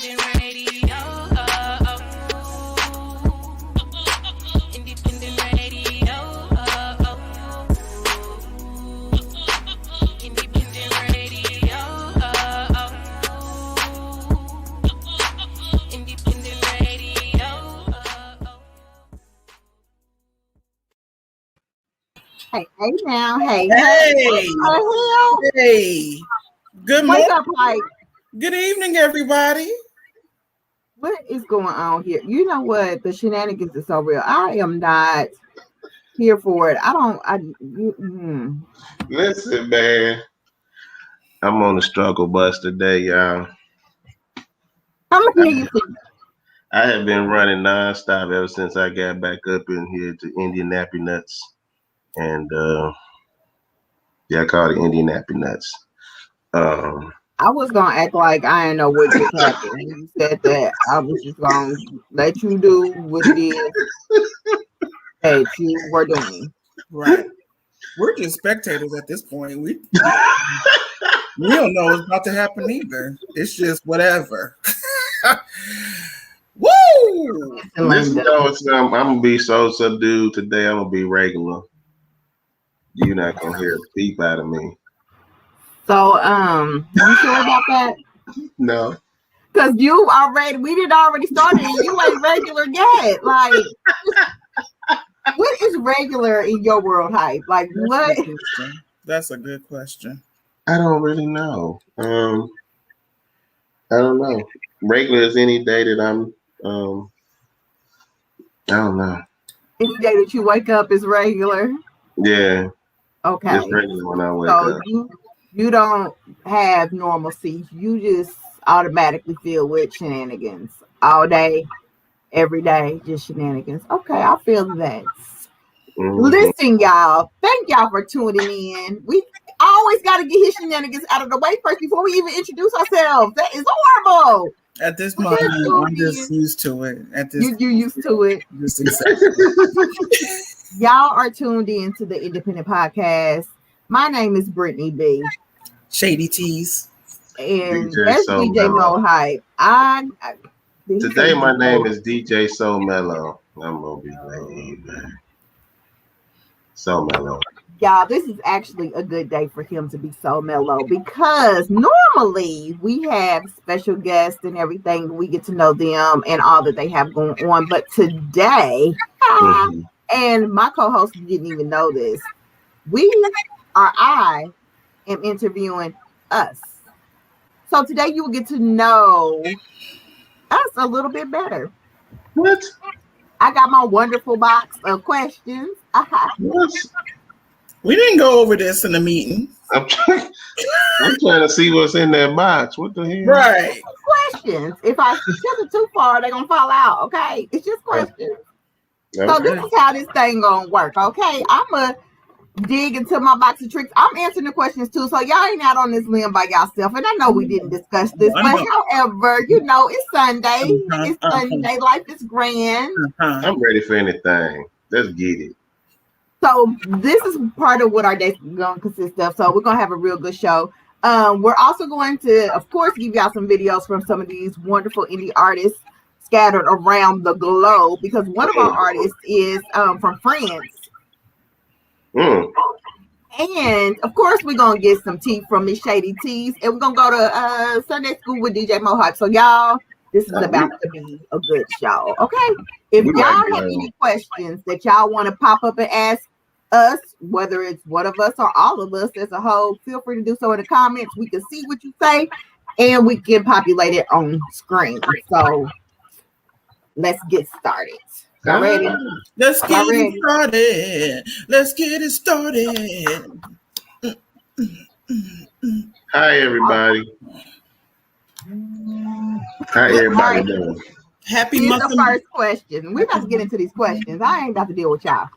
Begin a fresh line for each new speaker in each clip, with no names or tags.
Independent radio. Independent radio. Independent radio. Independent radio.
Hey now, hey.
Hey,
What the
hey, good
hell? Wake
morning,
up, like,
good evening, everybody.
what is going on here? You know what? The shenanigans is so real. I am not here for it.
Listen, man, I'm on the struggle bus today, y'all.
How many you think?
I have been running nonstop ever since I got back up in here to Indian Nappy Nuts. And yeah, I call it Indian Nappy Nuts.
I was gonna act like I didn't know what just happened. When you said that, I was just gonna let you do what it is that you were doing.
Right, we're just spectators at this point. We don't know what's about to happen either. It's just whatever. Woo!
Listen, though, I'm gonna be so subdued today. I'm gonna be regular. You're not gonna hear a peep out of me.
So, you sure about that?
No.
Because we did already started and you ain't regular yet. Like, what is regular in your world hype? Like, what?
That's a good question.
I don't really know. I don't know. Regular is any day that I'm I don't know.
Any day that you wake up is regular.
Yeah.
Okay.
It's regular when I wake up.
You don't have normalcy. You just automatically feel with shenanigans all day, every day, just shenanigans. Okay, I feel that.
Mhm.
Listen, y'all. Thank y'all for tuning in. We always got to get his shenanigans out of the way first before we even introduce ourselves. That is horrible.
At this moment, I'm just used to it. At this,
You used to it.
just exactly.
Y'all are tuned in to the Independent Podcast. My name is Brittany B.
Shady Teas.
And
DJ
that's
So
DJ
Mellow.
Mo Hype.
Today my name is DJ So Mellow. I'm gonna be late, man. So mellow.
Y'all, this is actually a good day for him to be so mellow because normally we have special guests and everything. We get to know them and all that they have going on. But today, and my co-host didn't even know this, I am interviewing us. So today you will get to know us a little bit better.
What?
I got my wonderful box of questions.
What?
We didn't go over this in the meeting.
I'm trying to see what's in that box. What the hell?
Right.
Questions. If I tip it too far, they're gonna fall out. Okay, it's just questions.
Okay.
So this is how this thing gonna work. Okay, I'm gonna dig into my box of tricks. I'm answering the questions too, so y'all ain't out on this limb by yourself. And I know we didn't discuss this, but however, it's Sunday. It's Sunday. Life is grand.
I'm ready for anything. Let's get it.
So this is part of what our day's gonna consist of. So we're gonna have a real good show. We're also going to, of course, give y'all some videos from some of these wonderful indie artists scattered around the globe because one of our artists is from France. And of course, we're gonna get some tea from Miss Shady Teas, and we're gonna go to Sunday school with DJ Mo Hype. So y'all, this is about to be a good show. Okay. If y'all have any questions that y'all want to pop up and ask us, whether it's one of us or all of us as a whole, feel free to do so in the comments. We can see what you say and we can populate it on screen. So let's get started. Y'all ready?
Let's get it started. Let's get it started.
Hi, everybody. How everybody doing?
Happy
Here's
month.
the first question. We're about to get into these questions. I ain't about to deal with y'all.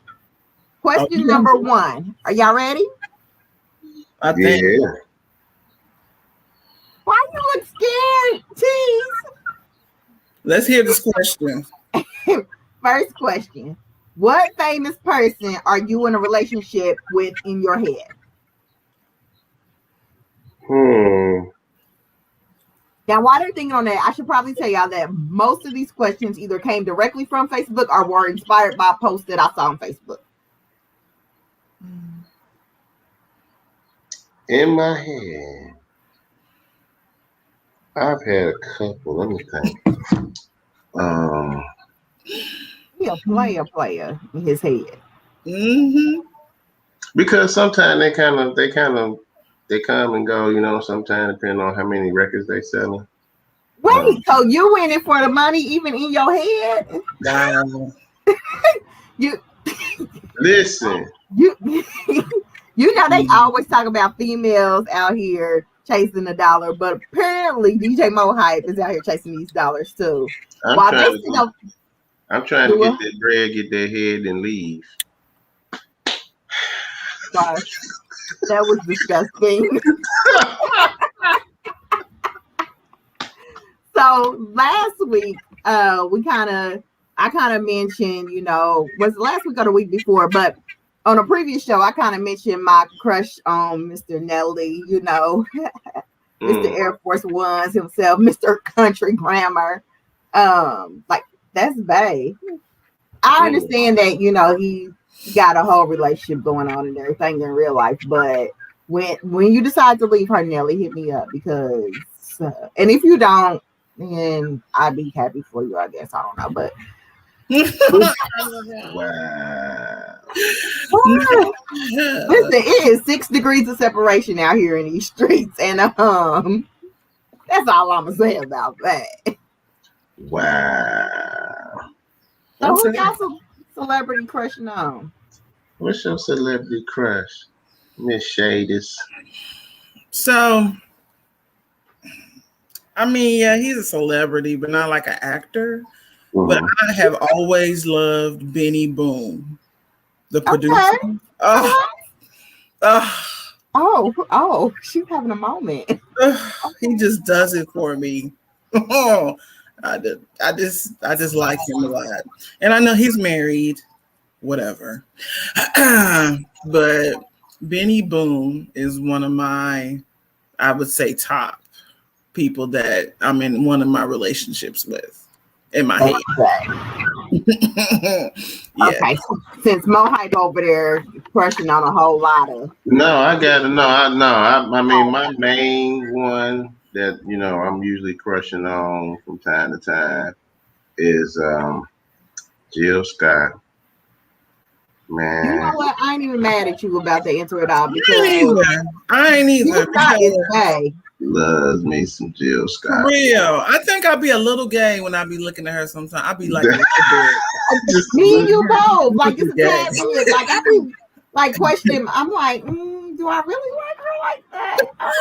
Question number 1. Are y'all ready?
I think.
Yeah.
Why you look scared? Tease.
Let's hear this question.
First question. What famous person are you in a relationship with in your head? Now, while they're thinking on that, I should probably tell y'all that most of these questions either came directly from Facebook or were inspired by posts that I saw on Facebook.
In my head, I've had a couple. Let me think.
He a player in his head.
Mm-hmm.
Because sometimes they come and go. You know, sometimes depending on how many records they selling.
Wait, so you in it for the money, even in your head?
Wow.
You
Listen.
you you know they always talk about females out here chasing the dollar, but apparently DJ Mo Hype is out here chasing these dollars too.
I'm
While
trying
they
to
sit up,
get that bread, get that head, and leave.
gosh, that was disgusting. So last week, I kind of mentioned, was it last week or the week before, but on a previous show, I kind of mentioned my crush on Mr. Nelly, Mr. Air Force Ones himself, Mr. Country Grammar. Like that's bae. I understand that, he got a whole relationship going on and everything in real life, but when you decide to leave her, Nelly, hit me up because, and if you don't, then I'd be happy for you, I guess. I don't know, but
wow.
Listen, it is 6 degrees of separation out here in these streets, and that's all I'm gonna say about that.
Wow.
So who got some celebrity crushing on?
What's your celebrity crush, Miss Shadis?
So, I mean, yeah, he's a celebrity, but not like an actor.
Mm-hmm.
But I have always loved Benny Boone, the producer.
Oh, she's having a moment.
He just does it for me. I just like him a lot, and I know he's married, whatever. But Benny Boone is one of my, I would say, top people that I'm in one of my relationships with. In my head.
Yeah. Okay, since Mo Hype over there crushing on a whole lot of.
No, I gotta know. I mean, my main one that I'm usually crushing on from time to time is Jill Scott. Man,
you know what? I ain't even mad at you about the answer at all because
I ain't either.
Jill Scott is gay.
Loves me some Jill Scott.
For real. I think I'll be a little gay when I be looking at her sometimes. I'll be like,
me and you both. Like, it's a tad bit. Like, I be like questioning. I'm like, do I really like her like that? I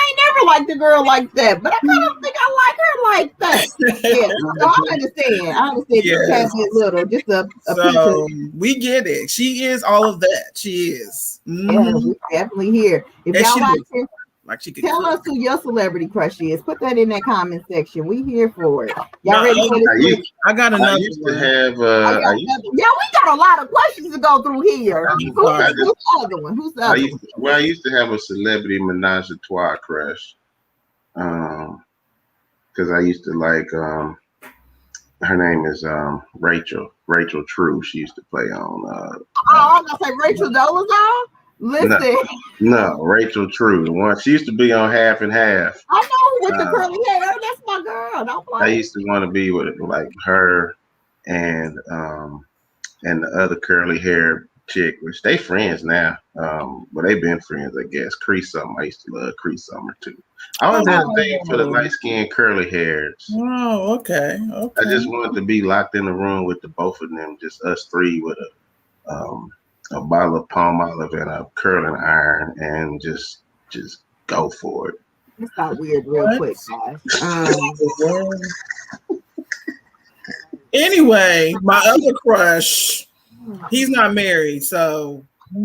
ain't never liked a girl like that, but I kind of think I like her like that. Yeah, so I understand. Yes. Just a little, just a
so we get it. She is all of that. She is.
Mm-hmm. Yeah, we definitely here. If y'all like she could tell us who your celebrity crush is. Put that in that comment section. We here for it. Y'all ready for this?
I got another.
We got
a lot of questions to go through here. Who's the other one?
I used to have a celebrity menage a trois crush. Because I used to like her name is Rachel True. She used to play on
I'm gonna say Rachel Dolezal. Listen.
No, Rachel True. The one she used to be on Half and Half.
I know with the curly hair. That's my girl. Don't play.
I used to want to be with like her and the other curly hair chick, which they friends now. But they've been friends, I guess. Cree Summer. I used to love Cree Summer too. I always had a thing for the light skinned curly hairs.
Oh, okay.
I just wanted to be locked in the room with the both of them, just us three with a bottle of palm olive and a curling iron, and just go for it.
It's not weird, real quick, guys.
Anyway, my other crush, he's not married, so I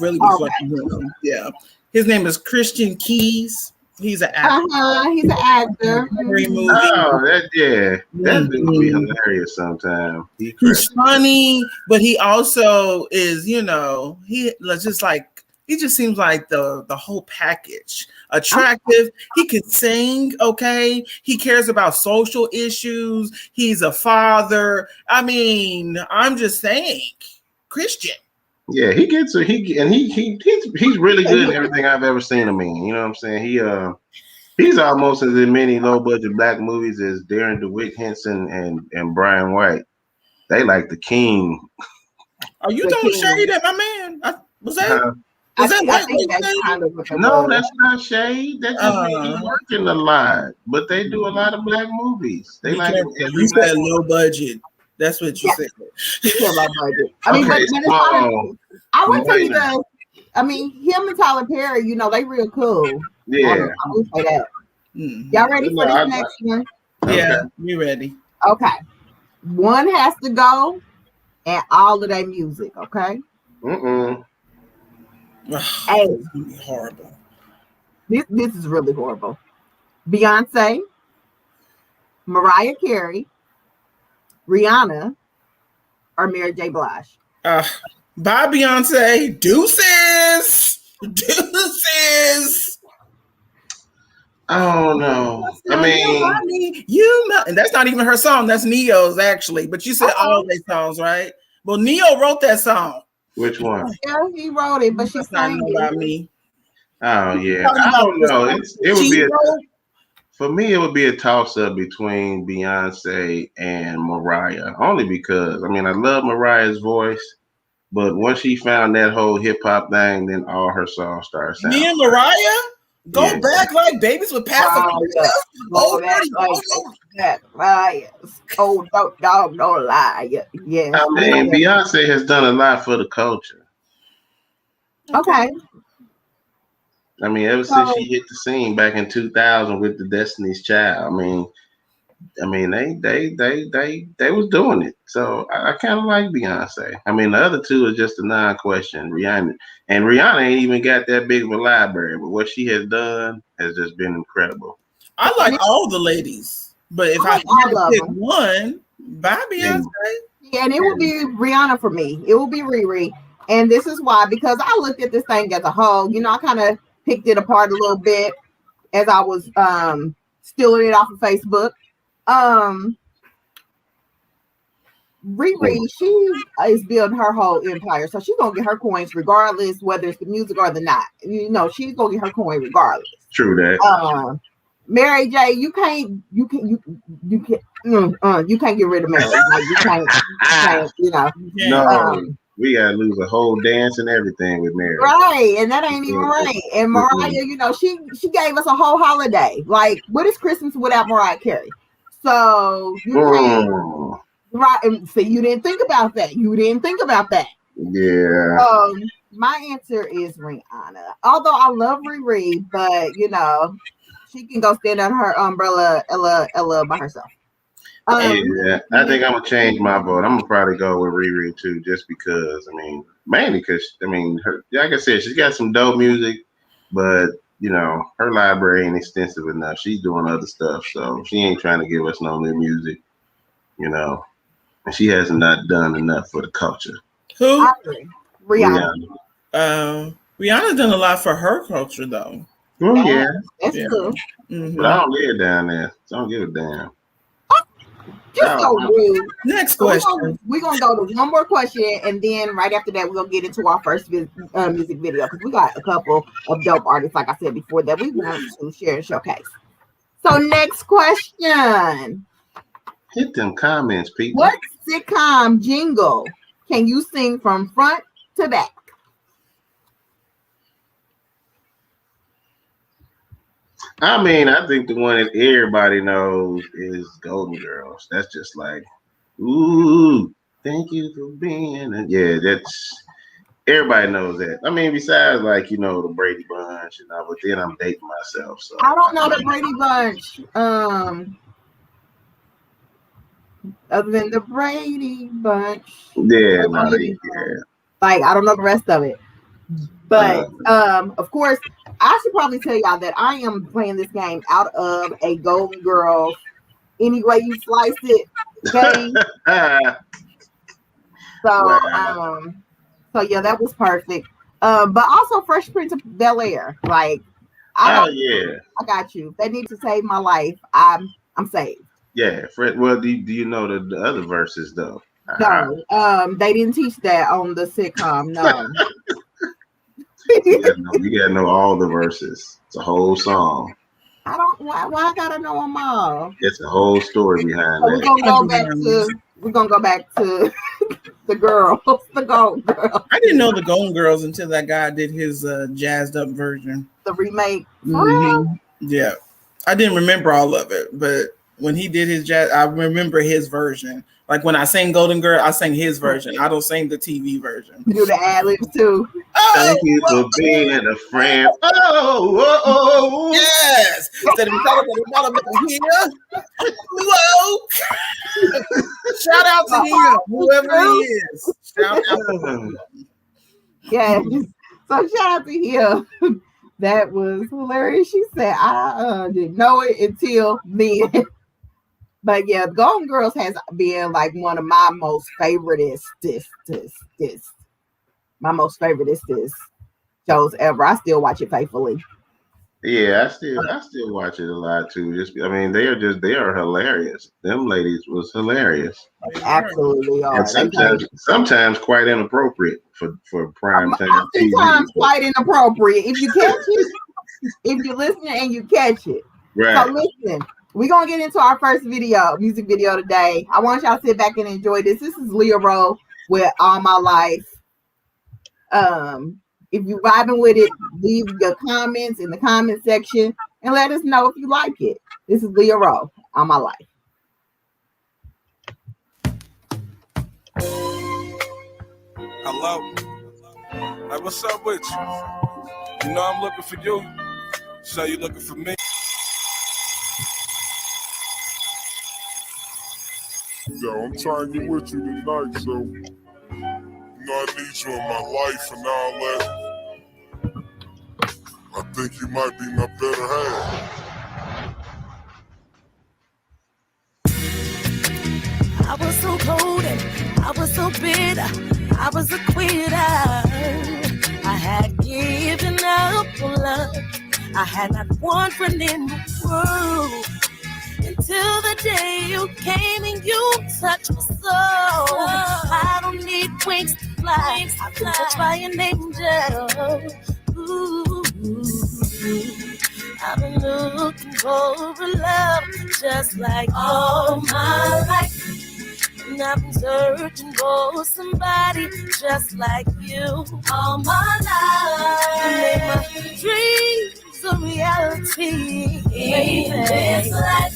really be fucking with him. Yeah, his name is Christian Keys. He's an actor.
He's an actor.
That dude be hilarious sometimes.
He's funny, but he also is, he just like He just seems like the whole package. Attractive. He can sing. Okay. He cares about social issues. He's a father. I mean, I'm just saying, Christian.
Yeah, he gets a he's really good in everything I've ever seen him in. You know what I'm saying? He's almost as in many low budget black movies as Darren DeWitt Henson and Brian White. They like the king.
Are you
The
throwing
king.
shade at my man? Was that
I
was that
think
lightweight
that's
shade?
kind of what it
No,
was.
that's not shade. That just means he's working a lot. But they do a lot of black movies. They
Be
like
careful.
every
You
black
said
movie.
low budget. That's what you
Yeah.
said.
He said low budget. I mean,
Okay,
but it's
small,
not. I would tell you
minor.
that. I mean, him and Tyler Perry, you know, they real cool.
Yeah.
I would say that.
Mhm.
Y'all ready for
No,
this next one?
Yeah, we ready.
Okay. One has to go, and all of their music. Okay.
Mm-mm.
Hey,
It's gonna be horrible.
this is really horrible. Beyonce, Mariah Carey, Rihanna, or Mary J. Blige.
Bye, Beyonce. Deuces. Deuces.
I don't know. I mean,
you know, and that's not even her song. That's Neo's actually. But you said all their songs, right? Well, Neo wrote that song.
which one?
Yeah, he wrote it, but she
That's not
sang
know
it.
about me.
Oh yeah. I don't know. It would be for me. It would be a toss up between Beyonce and Mariah, only because I mean I love Mariah's voice, but once she found that whole hip hop thing, then all her songs started sounding.
Me and Mariah go
Yeah.
back like babies with pacifiers.
Oh, that's that lie. Oh, don't dog, don't lie. Yes.
I mean, Beyonce has done a lot for the culture.
Okay.
I mean, ever since she hit the scene back in 2000 with the Destiny's Child, I mean, they was doing it. So I kind of like Beyonce. I mean, the other two is just a non-question. Rihanna ain't even got that big of a library, but what she has done has just been incredible.
I like all the ladies, but if I had to pick one, bye Beyonce.
Yeah, and it will be Rihanna for me. It will be Riri, and this is why, because I looked at this thing as a whole. You know, I kind of picked it apart a little bit as I was stealing it off of Facebook. Riri, she is building her whole empire, so she's gonna get her coins regardless whether it's the music or the not. You know, she's gonna get her coin regardless.
True that.
Mary J, you can't get rid of Mary. Like, you can't, you know.
No, we gotta lose a whole dance and everything with Mary.
Right, and that ain't even right. And Mariah, you know, she gave us a whole holiday. Like, what is Christmas without Mariah Carey? So you can't, right? And so you didn't think about that.
Yeah.
My answer is Rihanna. Although I love Riri, but you know, she can go stand on her umbrella, Ella by herself.
Yeah, I think I'm gonna change my vote. I'm gonna probably go with Riri too, just because. I mean, mainly because her, like I said, she's got some dope music, but you know, her library ain't extensive enough. She's doing other stuff, so she ain't trying to give us no new music, you know. And she has not done enough for the culture.
Who?
Rihanna.
Rihanna done a lot for her culture, though.
Oh yeah,
that's true.
Mm-hmm.
But I don't live down there, so I don't give a damn.
Just so rude.
Next question.
We're gonna go to one more question, and then right after that, we're gonna get into our first music video because we got a couple of dope artists, like I said before, that we want to share and showcase. So, next question:
hit them comments, people.
What sitcom jingle can you sing from front to back?
I mean, I think the one that everybody knows is Golden Girls. That's just like, ooh, thank you for being. Yeah, that's everybody knows that. I mean, besides like the Brady Bunch and all, but then I'm dating myself, so
I don't know the Brady Bunch. Other than the Brady Bunch.
Yeah,
like I don't know the rest of it. But of course, I should probably tell y'all that I am playing this game out of a Golden Girls any way you slice it game. So
wow.
so yeah, that was perfect. But also Fresh Prince of Bel Air. Like I
Oh
don't,
yeah,
I got you. If they need to save my life, I'm saved.
yeah. Fred, well, do you know the other verses though?
No, they didn't teach that on the sitcom. No.
You gotta know all the verses. It's a whole song.
I don't. Why I gotta know them all?
It's a whole story behind
So we're
that.
gonna go back to. We're gonna go back to the girls, the Gold Girls,
I didn't know the Golden Girls until that guy did his jazzed up version.
the remake. For real?
Yeah, I didn't remember all of it, but when he did his jazz, I remember his version. Like when I sang Golden Girl, I sang his version. I don't sing the TV version.
You do the ad libs too.
Thank you for being a friend. Oh,
Yes. Instead of talking here, whoa. Shout out to him, whoever he is. Shout out to him.
Yeah. So shout out to him. That was hilarious. She said, I didn't know it until then. But yeah, Golden Girls has been like one of my most favoriteest my most favoriteest shows ever. I still watch it faithfully.
yeah, I still watch it a lot too. I mean, they are hilarious. Them ladies was hilarious.
They absolutely are.
And sometimes quite inappropriate for prime time TV.
Sometimes quite inappropriate. If you catch it, if you're listening and you catch it.
Right.
So listen, we're gonna get into our first music video today. I want y'all to sit back and enjoy this. This is Leah Rowe with All My Life. If you're vibing with it, leave your comments in the comment section and let us know if you like it. This is Leah Rowe, All My Life.
Hello. Hey, what's up with you? You know I'm looking for you. So you looking for me?
Yo, I'm trying to get with you tonight, so you know I need you in my life and all that. I think you might be my better half.
I was so cold and I was so bitter. I was a quitter. I had given up on love. I had not one friend in the world. Until the day you came and you touched my soul. I don't need wings to fly. I've been touched by an angel. Ooh, I've been looking for a love just like all my life. And I've been searching for somebody just like you all my life. You made my dreams a reality. In this life.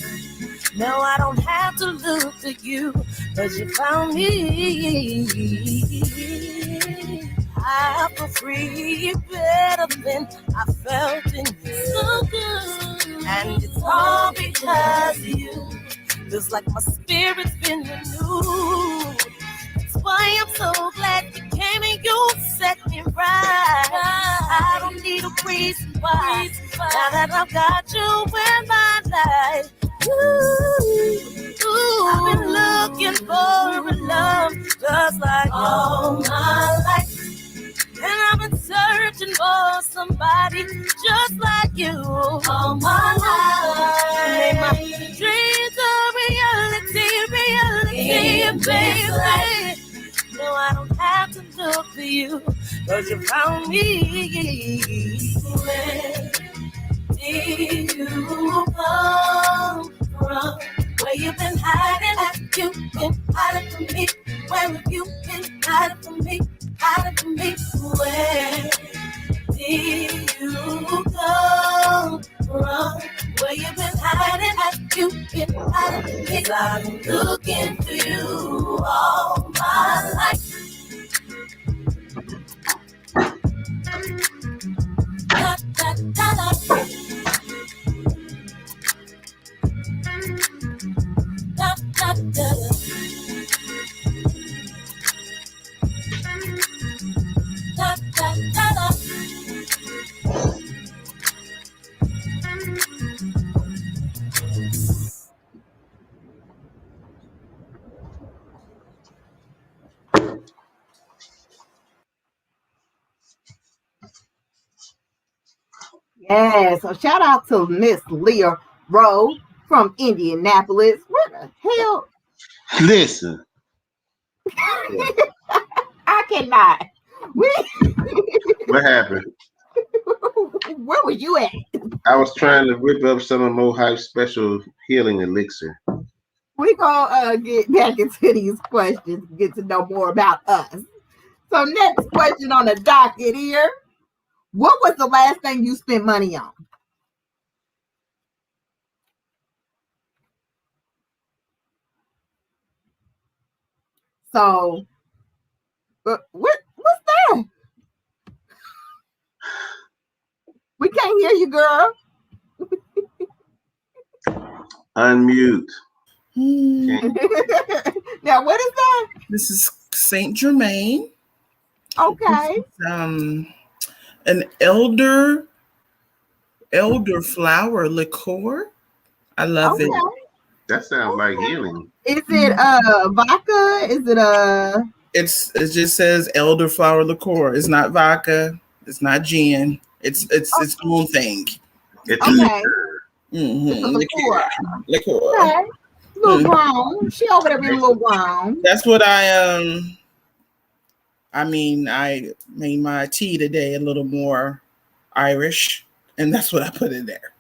Now I don't have to look to you, but you found me. I feel free, better than I felt in you. So good, and it's all because of you. Feels like my spirit's been renewed. That's why I'm so glad you came and you set me right. I don't need a reason why. Now that I've got you in my life. Ooh, I've been looking for a love just like all my life. And I've been searching for somebody just like you all my life. Made my dreams a reality, baby. No, I don't have to look for you, 'cause you found me. Where did you come from? Where you been hiding? Have you been hiding from me? Where have you been hiding from me? Hiding from me? Where did you come from? Where you been hiding? Have you been hiding from me? 'Cause I've been looking for you all my life. Da, da, da, da. Da, da, da, da. Da, da, da, da.
Yeah, so shout out to Miss Leah Rowe from Indianapolis. Where the hell?
Listen.
I cannot.
What happened?
Where was you at?
I was trying to whip up some of Mo Hype's special healing elixir.
We gonna get back into these questions, get to know more about us. So next question on the docket here. What was the last thing you spent money on? So what's that? We can't hear you, girl.
Unmute.
Now what is that?
This is Saint Germain.
Okay.
An elder flower liqueur. I love it.
That sounds like healing.
Is it vodka? Is it
It just says elder flower liqueur. It's not vodka. It's not gin. It's its own thing.
It's
okay?
Mm-hmm.
Liqueur.
Liqueur.
Okay. Little grown. She over there being a little grown.
That's what I made my tea today a little more Irish, and that's what I put in there.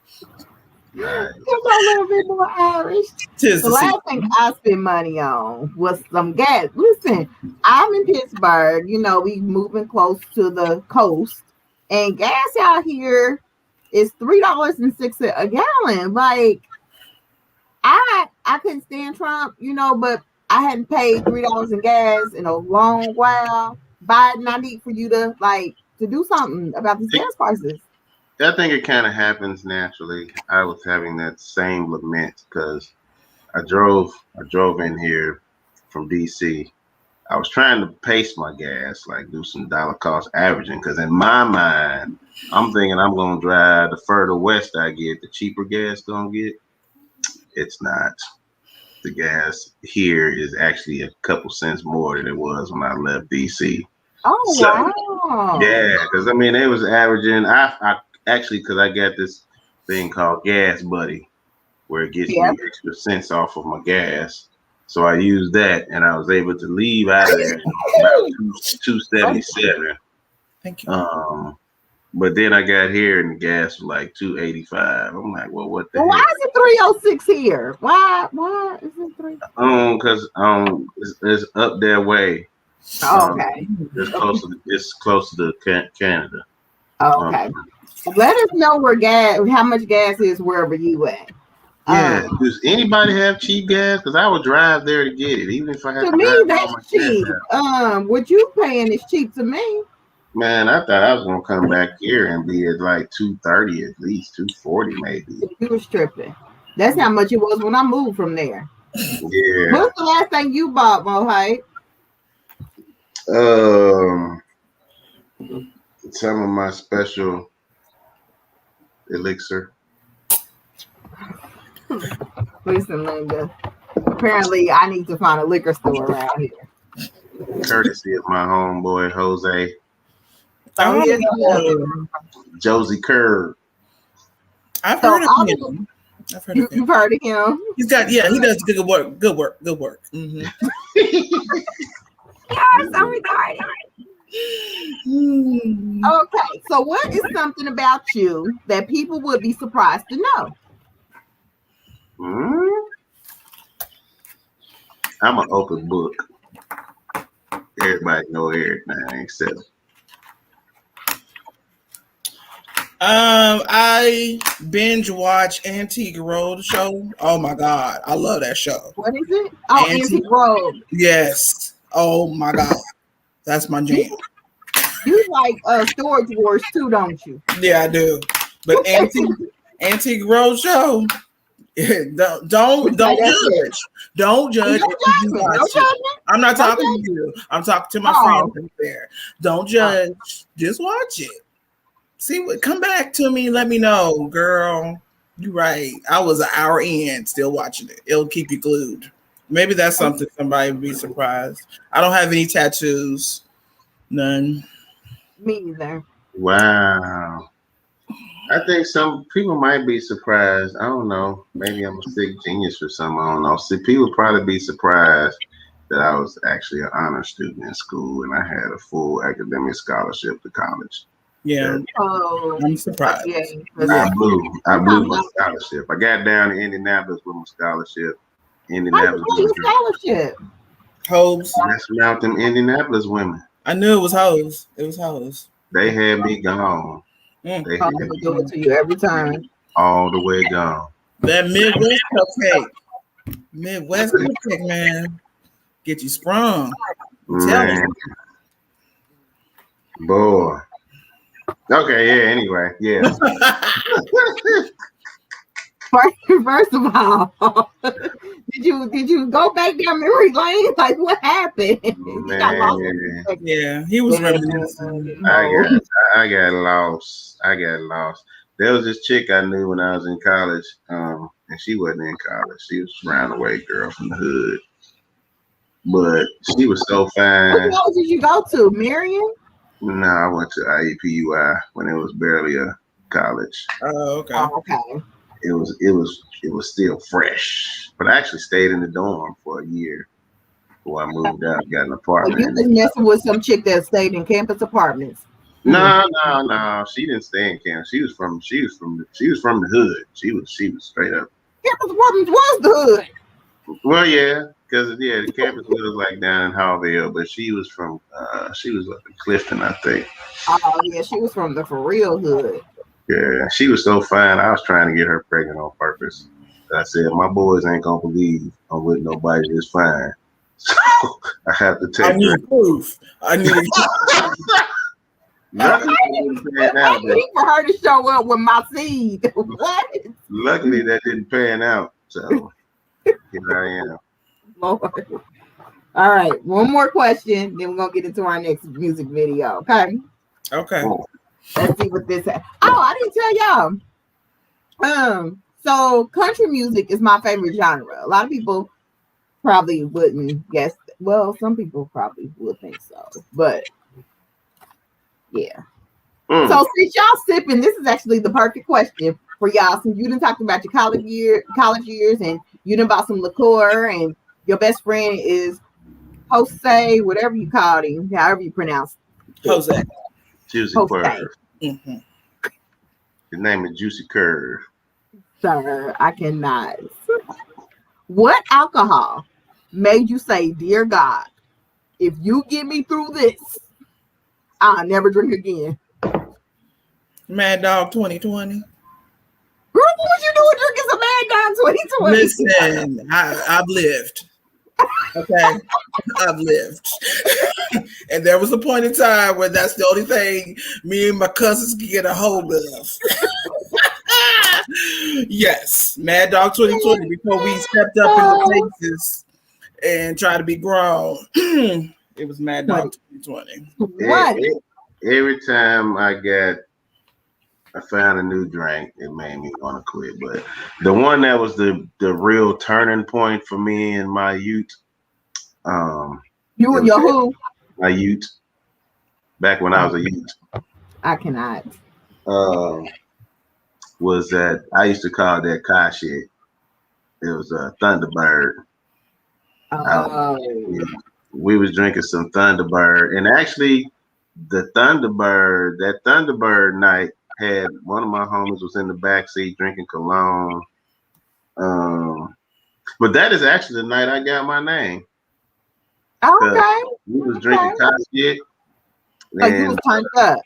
Just a little bit more Irish. The last thing I spent money on was some gas. Listen, I'm in Pittsburgh. You know, we moving close to the coast, and gas out here is $3.06 a gallon. Like, I couldn't stand Trump, you know, but I hadn't paid $3 in gas in a long while. Biden, I need for you to do something about these gas prices.
I think it kind of happens naturally. I was having that same lament because I drove in here from DC. I was trying to pace my gas, like do some dollar cost averaging, because in my mind, I'm thinking I'm gonna drive the further west I get, the cheaper gas gonna get. It's not. The gas here is actually a couple cents more than it was when I left DC.
Oh,
so,
wow.
Yeah, because I mean, it was averaging. I actually, because I got this thing called Gas Buddy, where it gets me extra cents off of my gas. So I used that, and I was able to leave out of there about $2.77.
Thank you.
But then I got here, and the gas was like $2.85. I'm like, well, what the hell?
Why is it 306 here? Why is it 3?
Because it's up their way.
Okay.
It's close to Canada.
Okay. Let us know how much gas is wherever you at.
Yeah. Does anybody have cheap gas? Because I would drive there to get it, even if I had to
me,
drive
that's cheap. What you paying is cheap to me.
Man, I thought I was gonna come back here and be at like $2.30 at least, $2.40 maybe.
You was tripping. That's how much it was when I moved from there.
Yeah.
What's the last thing you bought, Mo Hype?
Some of my special elixir.
Listen, Linda. Apparently, I need to find a liquor store around here.
Courtesy of my homeboy Jose. Josie Curb.
I've heard of him.
You've heard of him?
He does good work. Mm-hmm.
Yes, I'm regarded. Okay, so what is something about you that people would be surprised to know?
I'm an open book. Everybody know everything except.
I binge watch Antique Road Show. Oh my god, I love that show.
What is it? Oh, Antique Road.
Yes. Oh my god, that's my jam.
You like Storage Wars too, don't you?
Yeah, I do. But Antique Road Show. Don't judge. Don't judge. I'm not talking to you. I'm talking to my friends there. Don't judge. Just watch it. See what? Come back to me. Let me know, girl. You're right. I was an hour in, still watching it. It'll keep you glued. Maybe that's something somebody would be surprised. I don't have any tattoos. None.
Me either.
Wow. I think some people might be surprised. I don't know. Maybe I'm a sick genius or something. I don't know. See, people probably be surprised that I was actually an honor student in school and I had a full academic scholarship to college.
Yeah,
Oh,
I'm surprised.
yeah.
Yeah.
I blew my scholarship. I got down to Indianapolis with my scholarship.
How you
Indianapolis
blow your scholarship?
Hoes.
messing out them Indianapolis women.
I knew it was hoes. It was hoes.
They had me gone.
Mm.
They
Oh,
had
they
me
do it to you every time.
all the way gone.
That Midwest cupcake. Midwest cupcake, man. Get you sprung. I'm telling
Man, boy. Okay, yeah, anyway, yeah.
First of all, did you go back down memory lane? Like what happened? You got lost.
Man,
Yeah, he was reminiscing.
I got lost. I got lost. There was this chick I knew when I was in college, and she wasn't in college. She was a roundaway girl from the hood. But she was so fine.
What college did you go to, Marion?
No, I went to IUPUI when it was barely a college.
Oh, okay.
Oh, okay.
It was still fresh. But I actually stayed in the dorm for a year before I moved out, got an
So
apartment.
you was messing with some chick that stayed in campus apartments.
No. She didn't stay in campus. She was from the hood. She was straight up.
Campus apartments was the hood.
Well, yeah, because the campus was like down in Hallville, but she was up in Clifton, I think.
Oh yeah, she was from the for real hood.
Yeah, she was so fine. I was trying to get her pregnant on purpose. I said, my boys ain't gonna believe I'm with nobody this fine. So I have to take
I need proof. I need
Luckily,
I need for her to show up with my seed. What?
Luckily, that didn't pan out. So here I am.
Lord. All right, one more question, then we're gonna get into our next music video. Okay.
Okay.
Let's see what this. Oh, I didn't tell y'all. So country music is my favorite genre. A lot of people probably wouldn't guess. Well, some people probably would think so, but yeah. So since y'all sipping, this is actually the perfect question for y'all. Since you done talked about your college years, and you done bought some liqueur, and your best friend is Jose, whatever you called him, however you pronounce it.
Jose.
Juicy
Jose.
Curve.
Mm-hmm.
His name is Juicy Curve.
Sir, I cannot. What alcohol made you say, "Dear God, if you get me through this, I'll never drink again"?
Mad Dog 2020.
Girl, what was you doing drinking some Mad Dog 2020?
Listen, I've lived. Okay, I've lived. And there was a point in time where that's the only thing me and my cousins could get a hold of. Yes, Mad Dog 2020, before we stepped up in the places and tried to be grown. It was Mad Dog 2020.
What?
Every time I found a new drink, it made me want to quit. But the one that was the real turning point for me in my youth,
You and your who?
my youth, back when I was a youth,
I cannot.
was that I used to call that car shit. It was a Thunderbird. We was drinking some Thunderbird, and actually, that Thunderbird night had one of my homies was in the backseat drinking cologne. But that is actually the night I got my name.
Okay.
We was drinking car shit.
So you was turned up.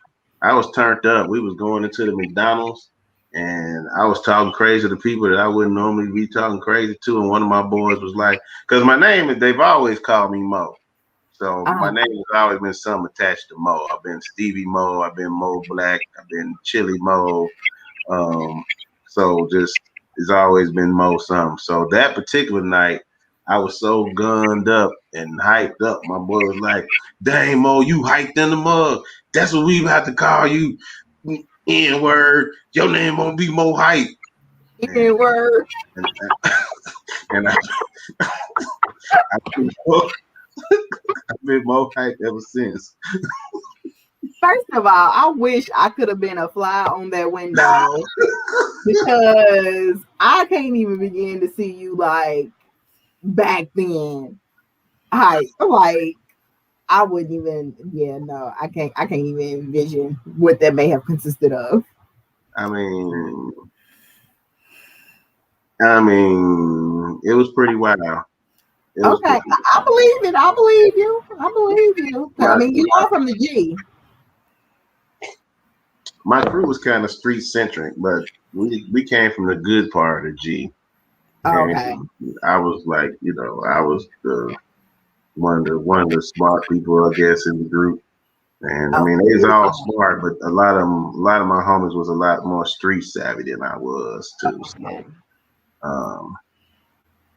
I was turned up. We was going into the McDonald's, and I was talking crazy to people that I wouldn't normally be talking crazy to. And one of my boys was like, because my name, they've always called me Mo. So my name has always been something attached to Mo. I've been Stevie Mo. I've been Mo Black. I've been Chili Mo. So just it's always been Mo something. So that particular night, I was so gunned up and hyped up. My boy was like, "Dang Mo, you hyped in the mug. That's what we about to call you. N-word. Your name won't be Mo Hype."
N-word.
And I've been Mo Hype ever since.
First of all, I wish I could have been a fly on that window because I can't even begin to see you like back then. Like I wouldn't even. Yeah, no, I can't even envision what that may have consisted of.
I mean, it was pretty wild. It was
Okay, I believe it. I believe you. I believe you. I mean, you are from the G.
My crew was kind of street centric, but we came from the good part of the G.
Okay.
And I was like, I was the one of the smart people, I guess, in the group. And I mean, they was all smart, but a lot of my homies was a lot more street savvy than I was too. So,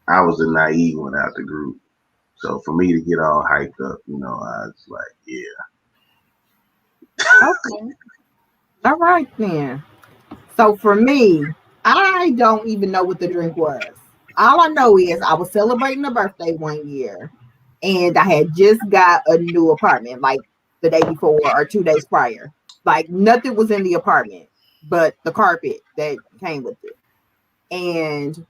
I was the naive one out the group. So for me to get all hyped up, I was like, yeah.
Okay. All right then. So for me, I don't even know what the drink was. All I know is I was celebrating a birthday one year and I had just got a new apartment like the day before or 2 days prior. Like nothing was in the apartment but the carpet that came with it. And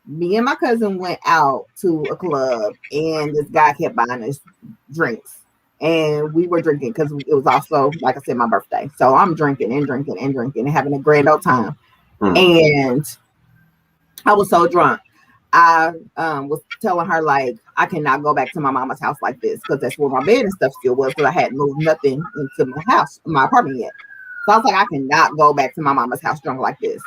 me and my cousin went out to a club and this guy kept buying us drinks. And we were drinking because it was also, like I said, my birthday. So I'm drinking and drinking and drinking and having a grand old time. And I was so drunk. I was telling her like I cannot go back to my mama's house like this because that's where my bed and stuff still was because I hadn't moved nothing into my house, my apartment yet. So I was like, I cannot go back to my mama's house drunk like this.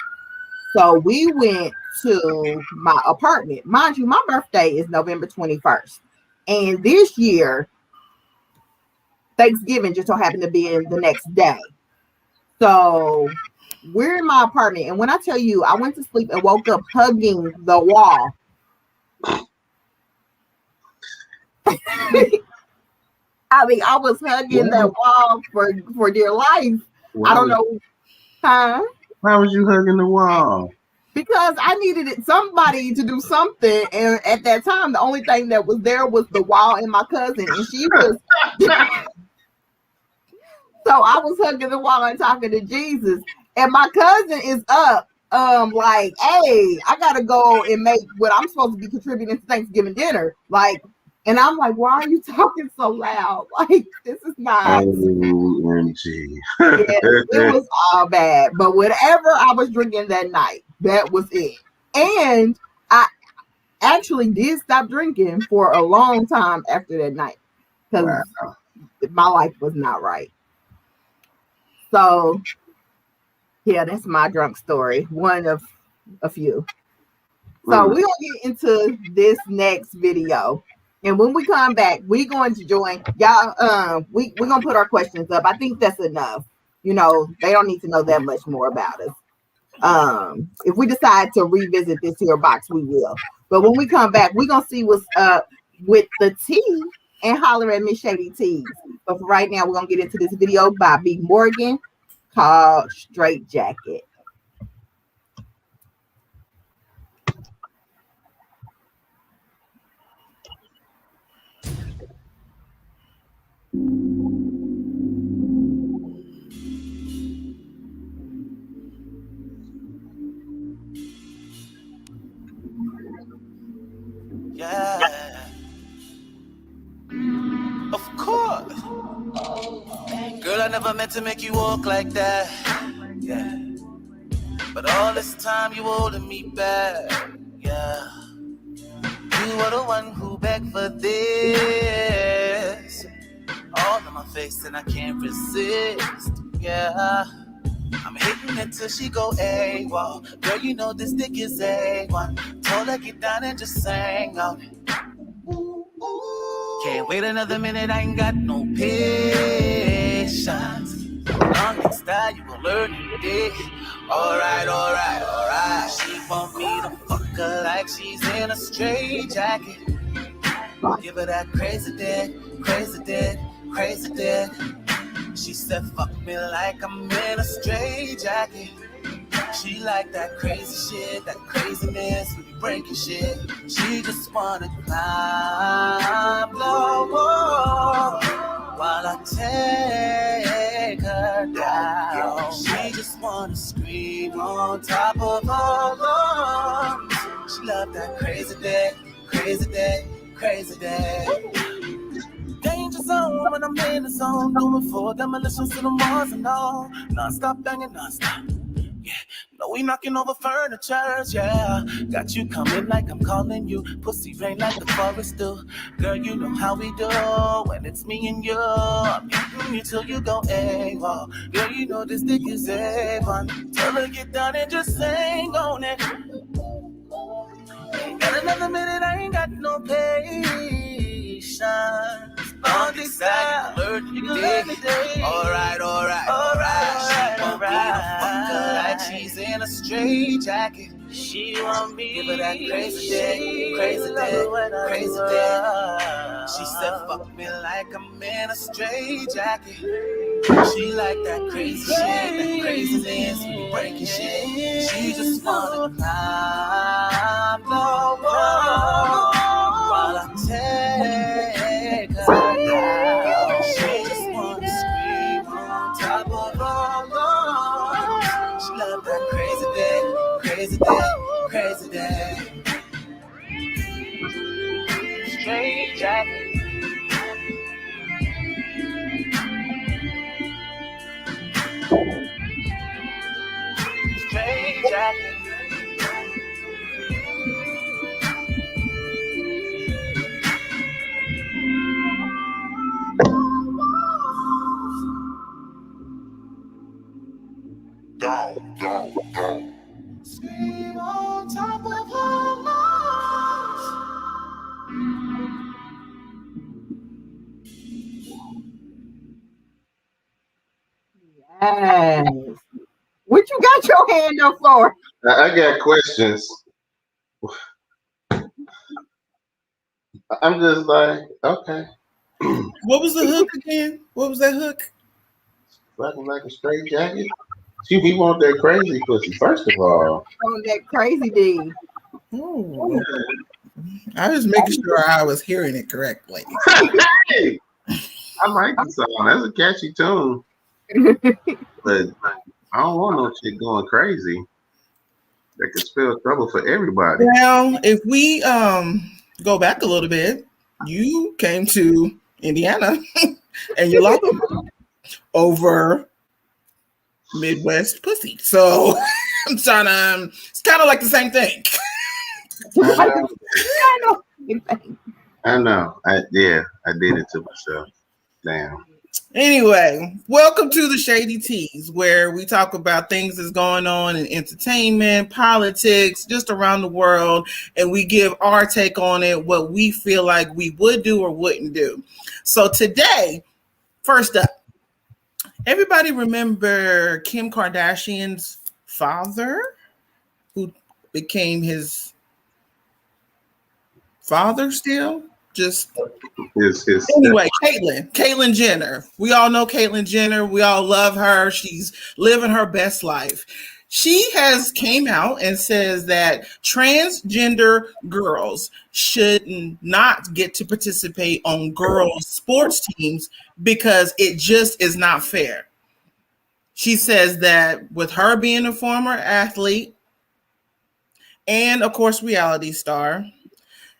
So we went to my apartment. Mind you, my birthday is November 21st. And this year, Thanksgiving just so happened to be in the next day. So we're in my apartment. And when I tell you, I went to sleep and woke up hugging the wall. I mean, I was hugging that wall for dear life. I don't know. Huh?
Why was you hugging the wall?
Because I needed somebody to do something. And at that time, the only thing that was there was the wall and my cousin. And she was... So I was hugging the wall and talking to Jesus. And my cousin is up, like, hey, I gotta go and make what I'm supposed to be contributing to Thanksgiving dinner. Like, and I'm like, why are you talking so loud? Like, this is not.
OMG.
Yeah, it was all bad. But whatever I was drinking that night, that was it. And I actually did stop drinking for a long time after that night because my life was not right. So, yeah, that's my drunk story. One of a few. So we're going to get into this next video. And when we come back, we're going to join y'all. We're going to put our questions up. I think that's enough. They don't need to know that much more about us. If we decide to revisit this here box, we will. But when we come back, we're going to see what's up with the tea and holler at Miss Shady Tees. But for right now, we're going to get into this video by B. Morgan called Straight Jacket.
Yeah. Of course. Girl, I never meant to make you walk like that. Yeah. But all this time you holding me back. Yeah. You were the one who begged for this. All in my face and I can't resist. Yeah. I'm hitting it till she go AWOL. Girl, you know this dick is A1. Told her get down and just sang on it. Can't wait another minute, I ain't got no patience. Long and style, you gon' learn it. Alright. She want me to fuck her like she's in a straight jacket. Give her that crazy dick. She said fuck me like I'm in a straight jacket. She like that crazy shit, that craziness, breaking shit. She just wanna climb the wall while I her down. She just wanna scream on top of her lungs. She love that crazy day, crazy day, crazy day. Danger zone when I'm in the zone, doing full demolitions to the Mars and all. Non-stop banging, non-stop. Yeah, no, we knocking over furniture, yeah. Got you coming like I'm calling you. Pussy rain like the forest do. Girl, you know how we do. When it's me and you, I'm hitting you till you go AWOL. Girl, you know this dick is A1. Tell her get down and just hang on it. Ain't got another minute, I ain't got no patience. On this side, you can learn the day. Alright. She want me to fuck her like she's in a straight jacket. She want me give her that crazy day, crazy day, crazy day. She said fuck me like I'm in a straight jacket. She like that crazy shit, that craziness, breaking shit. She just wanna climb the wall while I take her down. She just wanna scream on top of her lungs. She love that crazy day, crazy day, crazy day. Straight jacket. Straight jacket.
Down.
Scream on top of her lungs.
Yes. What you got your hand up for?
I got questions. I'm just like, okay.
What was the hook again? What was that hook?
Fucking like a straight jacket. He want that crazy pussy, first of all.
On that crazy D.
Oh, I was making sure I was hearing it correctly.
Hey, I like the song. That's a catchy tune. But I don't want no chick going crazy. That could spell trouble for everybody.
Well, if we go back a little bit, you came to Indiana and you lost over Midwest pussy. So I'm trying to, it's kind of like the same thing.
I know. I did it to myself. Damn.
Anyway, welcome to the Shady Teas, where we talk about things that's going on in entertainment, politics, just around the world, and we give our take on it, what we feel like we would do or wouldn't do. So today, first up, everybody remember Kim Kardashian's father, who became his father still? Just anyway, Caitlyn Jenner. We all know Caitlyn Jenner. We all love her. She's living her best life. She has came out and says that transgender girls should not get to participate on girls' sports teams because it just is not fair. She says that with her being a former athlete and, of course, reality star,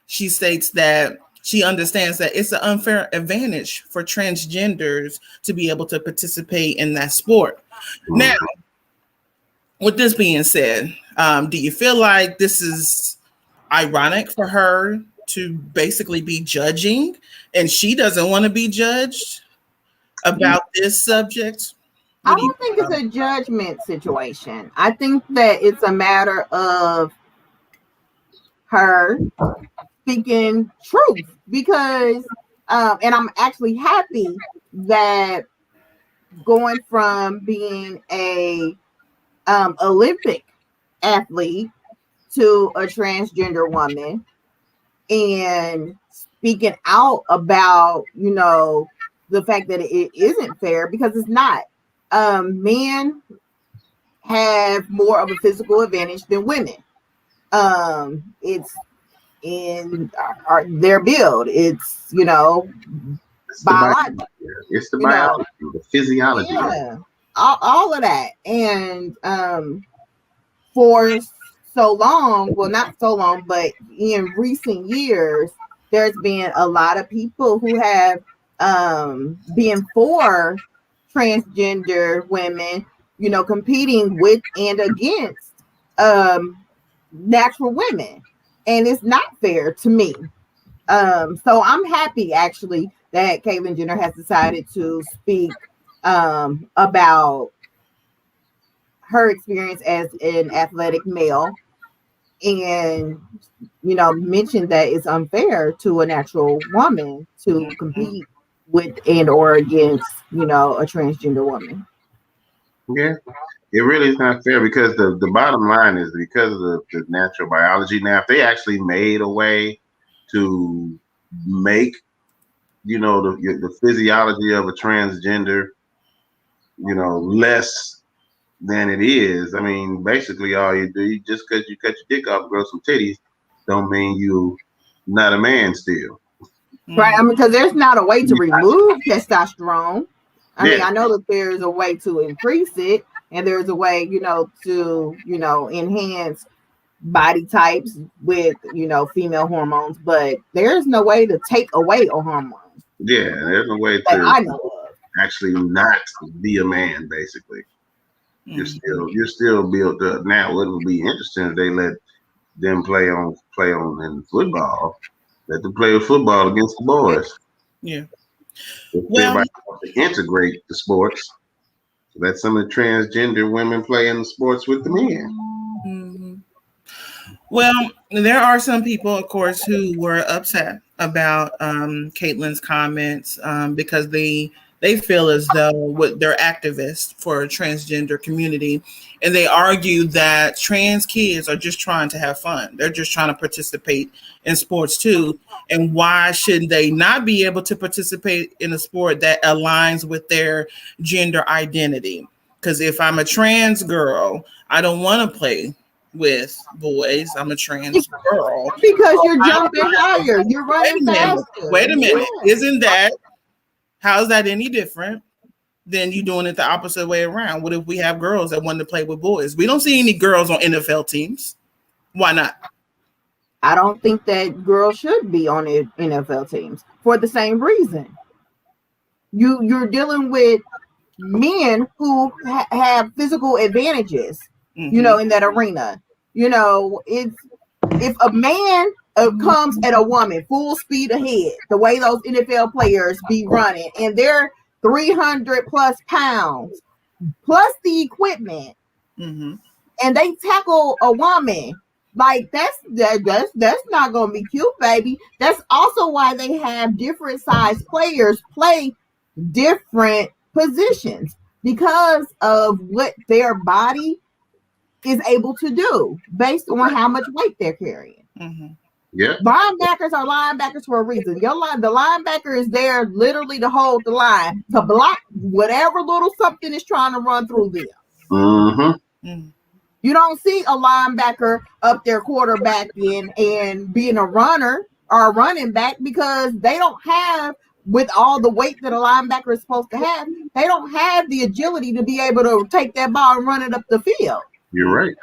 she states that she understands that it's an unfair advantage for transgenders to be able to participate in that sport. Now, with this being said, do you feel like this is ironic for her to basically be judging and she doesn't want to be judged about this subject?
I don't think it's a judgment situation. I think that it's a matter of her speaking truth because and I'm actually happy that going from being a Olympic athlete to a transgender woman and speaking out about, you know, the fact that it isn't fair because it's not. Men have more of a physical advantage than women. It's in their build. It's, you know, biology.
It's the biology, the physiology.
Yeah. all of that. And for so long, well, not so long, but in recent years, there's been a lot of people who have been for transgender women, competing with and against natural women. And it's not fair to me. So I'm happy actually that Caitlyn Jenner has decided to speak about her experience as an athletic male and mentioned that it's unfair to a natural woman to compete with and or against a transgender woman.
Yeah, it really is not fair because the bottom line is because of the natural biology. Now, if they actually made a way to make the physiology of a transgender less than it is, I mean, basically all you do, just because you cut your dick off and grow some titties, don't mean you not a man still.
Right. I mean, because there's not a way to remove testosterone. I mean, I know that there's a way to increase it, and there's a way, to, enhance body types with, female hormones, but there's no way to take away a hormone.
Yeah, there's no way to actually not be a man, basically. You're still built up. Now, what would be interesting if they let them play on in football? Let them play with football against the boys.
Yeah.
If everybody wants to integrate the sports, let some of the transgender women play in the sports with the men.
Mm-hmm. Well, there are some people, of course, who were upset about Caitlyn's comments because they feel as though they're activists for a transgender community, and they argue that trans kids are just trying to have fun. They're just trying to participate in sports too. And why should they not be able to participate in a sport that aligns with their gender identity? Because if I'm a trans girl, I don't want to play with boys. I'm a trans girl.
Because you're jumping higher. You're running faster.
Wait a minute. Yeah. How's that any different than you doing it the opposite way around? What if we have girls that want to play with boys? We don't see any girls on NFL teams. Why not?
I don't think that girls should be on NFL teams for the same reason. You're dealing with men who have physical advantages, in that arena. If a man comes at a woman full speed ahead, the way those NFL players be running, and they're 300 plus pounds plus the equipment, and they tackle a woman, like that's not gonna be cute, baby. That's also why they have different size players play different positions because of what their body is able to do based on how much weight they're carrying.
Yeah,
linebackers are linebackers for a reason. The linebacker is there literally to hold the line, to block whatever little something is trying to run through them. You don't see a linebacker up there quarterbacking and being a runner or a running back because they don't have, with all the weight that a linebacker is supposed to have, they don't have the agility to be able to take that ball and run it up the field.
You're right.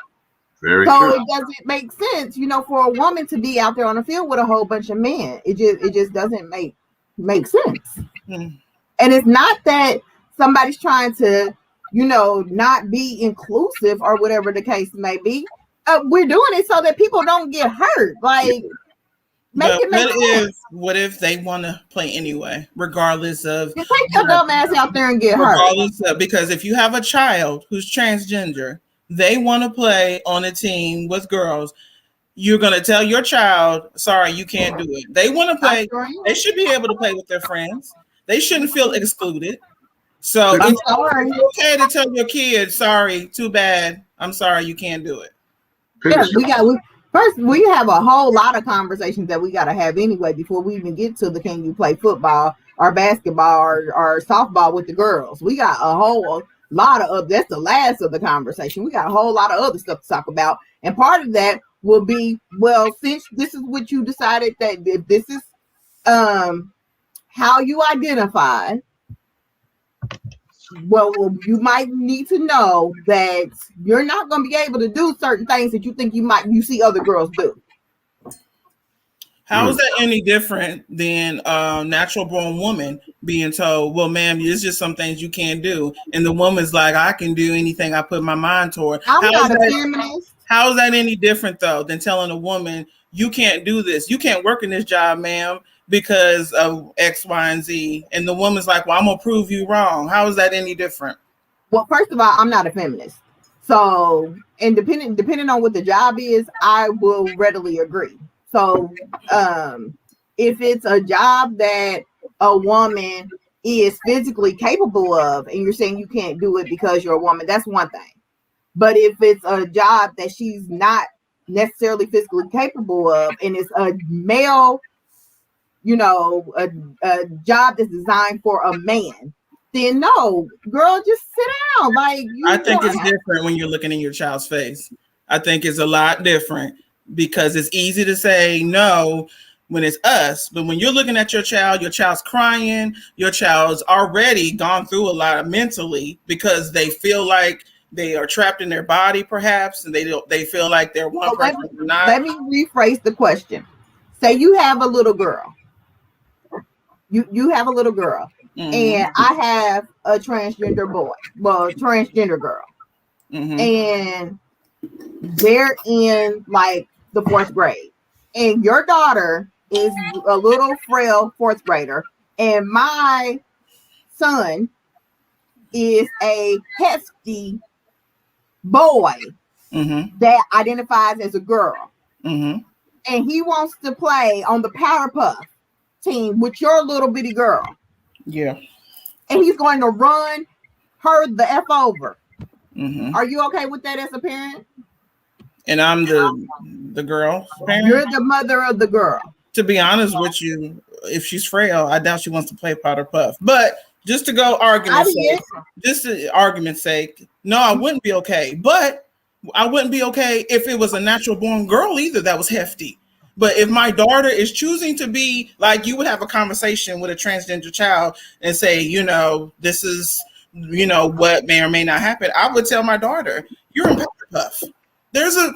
Very
so
true.
It doesn't make sense, for a woman to be out there on the field with a whole bunch of men. It just doesn't make sense. And it's not that somebody's trying to, not be inclusive or whatever the case may be. We're doing it so that people don't get hurt. Like,
what if they want to play anyway, regardless of?
Take your dumb ass out there and get hurt.
Because if you have a child who's transgender, they want to play on a team with girls, you're going to tell your child, sorry, you can't do it. They want to play. They should be able to play with their friends. They shouldn't feel excluded. So it's okay to tell your kid, sorry, too bad. I'm sorry, you can't do it.
Yeah, we have a whole lot of conversations that we got to have anyway before we even get to the can you play football or basketball or softball with the girls. We got a whole lot of, that's the last of the conversation. We got a whole lot of other stuff to talk about. And part of that will be, well, since this is what you decided that if this is how you identify, well, you might need to know that you're not going to be able to do certain things that you think you see other girls do.
How is that any different than a natural born woman being told, well, ma'am, there's just some things you can't do. And the woman's like, I can do anything I put my mind toward.
I'm not a feminist.
How is that any different, though, than telling a woman, you can't do this. You can't work in this job, ma'am, because of X, Y, and Z. And the woman's like, well, I'm going to prove you wrong. How is that any different?
Well, first of all, I'm not a feminist. So, and depending on what the job is, I will readily agree. So, if it's a job that a woman is physically capable of, and you're saying you can't do it because you're a woman, that's one thing. But if it's a job that she's not necessarily physically capable of, and it's a male, a job that's designed for a man, then no, girl, just sit down.
I think it's different when you're looking in your child's face. I think it's a lot different. Because it's easy to say no when it's us, but when you're looking at your child's crying, your child's already gone through a lot mentally because they feel like they are trapped in their body, perhaps, and they feel like they're one person or not.
Let me rephrase the question. Say you have a little girl. You have a little girl, and I have a transgender boy, transgender girl, and they're in like the 4th grade, and your daughter is a little frail 4th grader, and my son is a hefty boy that identifies as a girl, and he wants to play on the Powerpuff team with your little bitty girl.
Yeah,
and he's going to run her the F over. Are you okay with that as a parent?
And I'm the girl parent?
You're the mother of the girl.
To be honest with you, if she's frail, I doubt she wants to play Powder Puff. But just to go argument's sake, no, I wouldn't be okay. But I wouldn't be okay if it was a natural born girl either that was hefty. But if my daughter is choosing to be like, you would have a conversation with a transgender child and say, this is, what may or may not happen. I would tell my daughter, you're in Powder Puff. There's a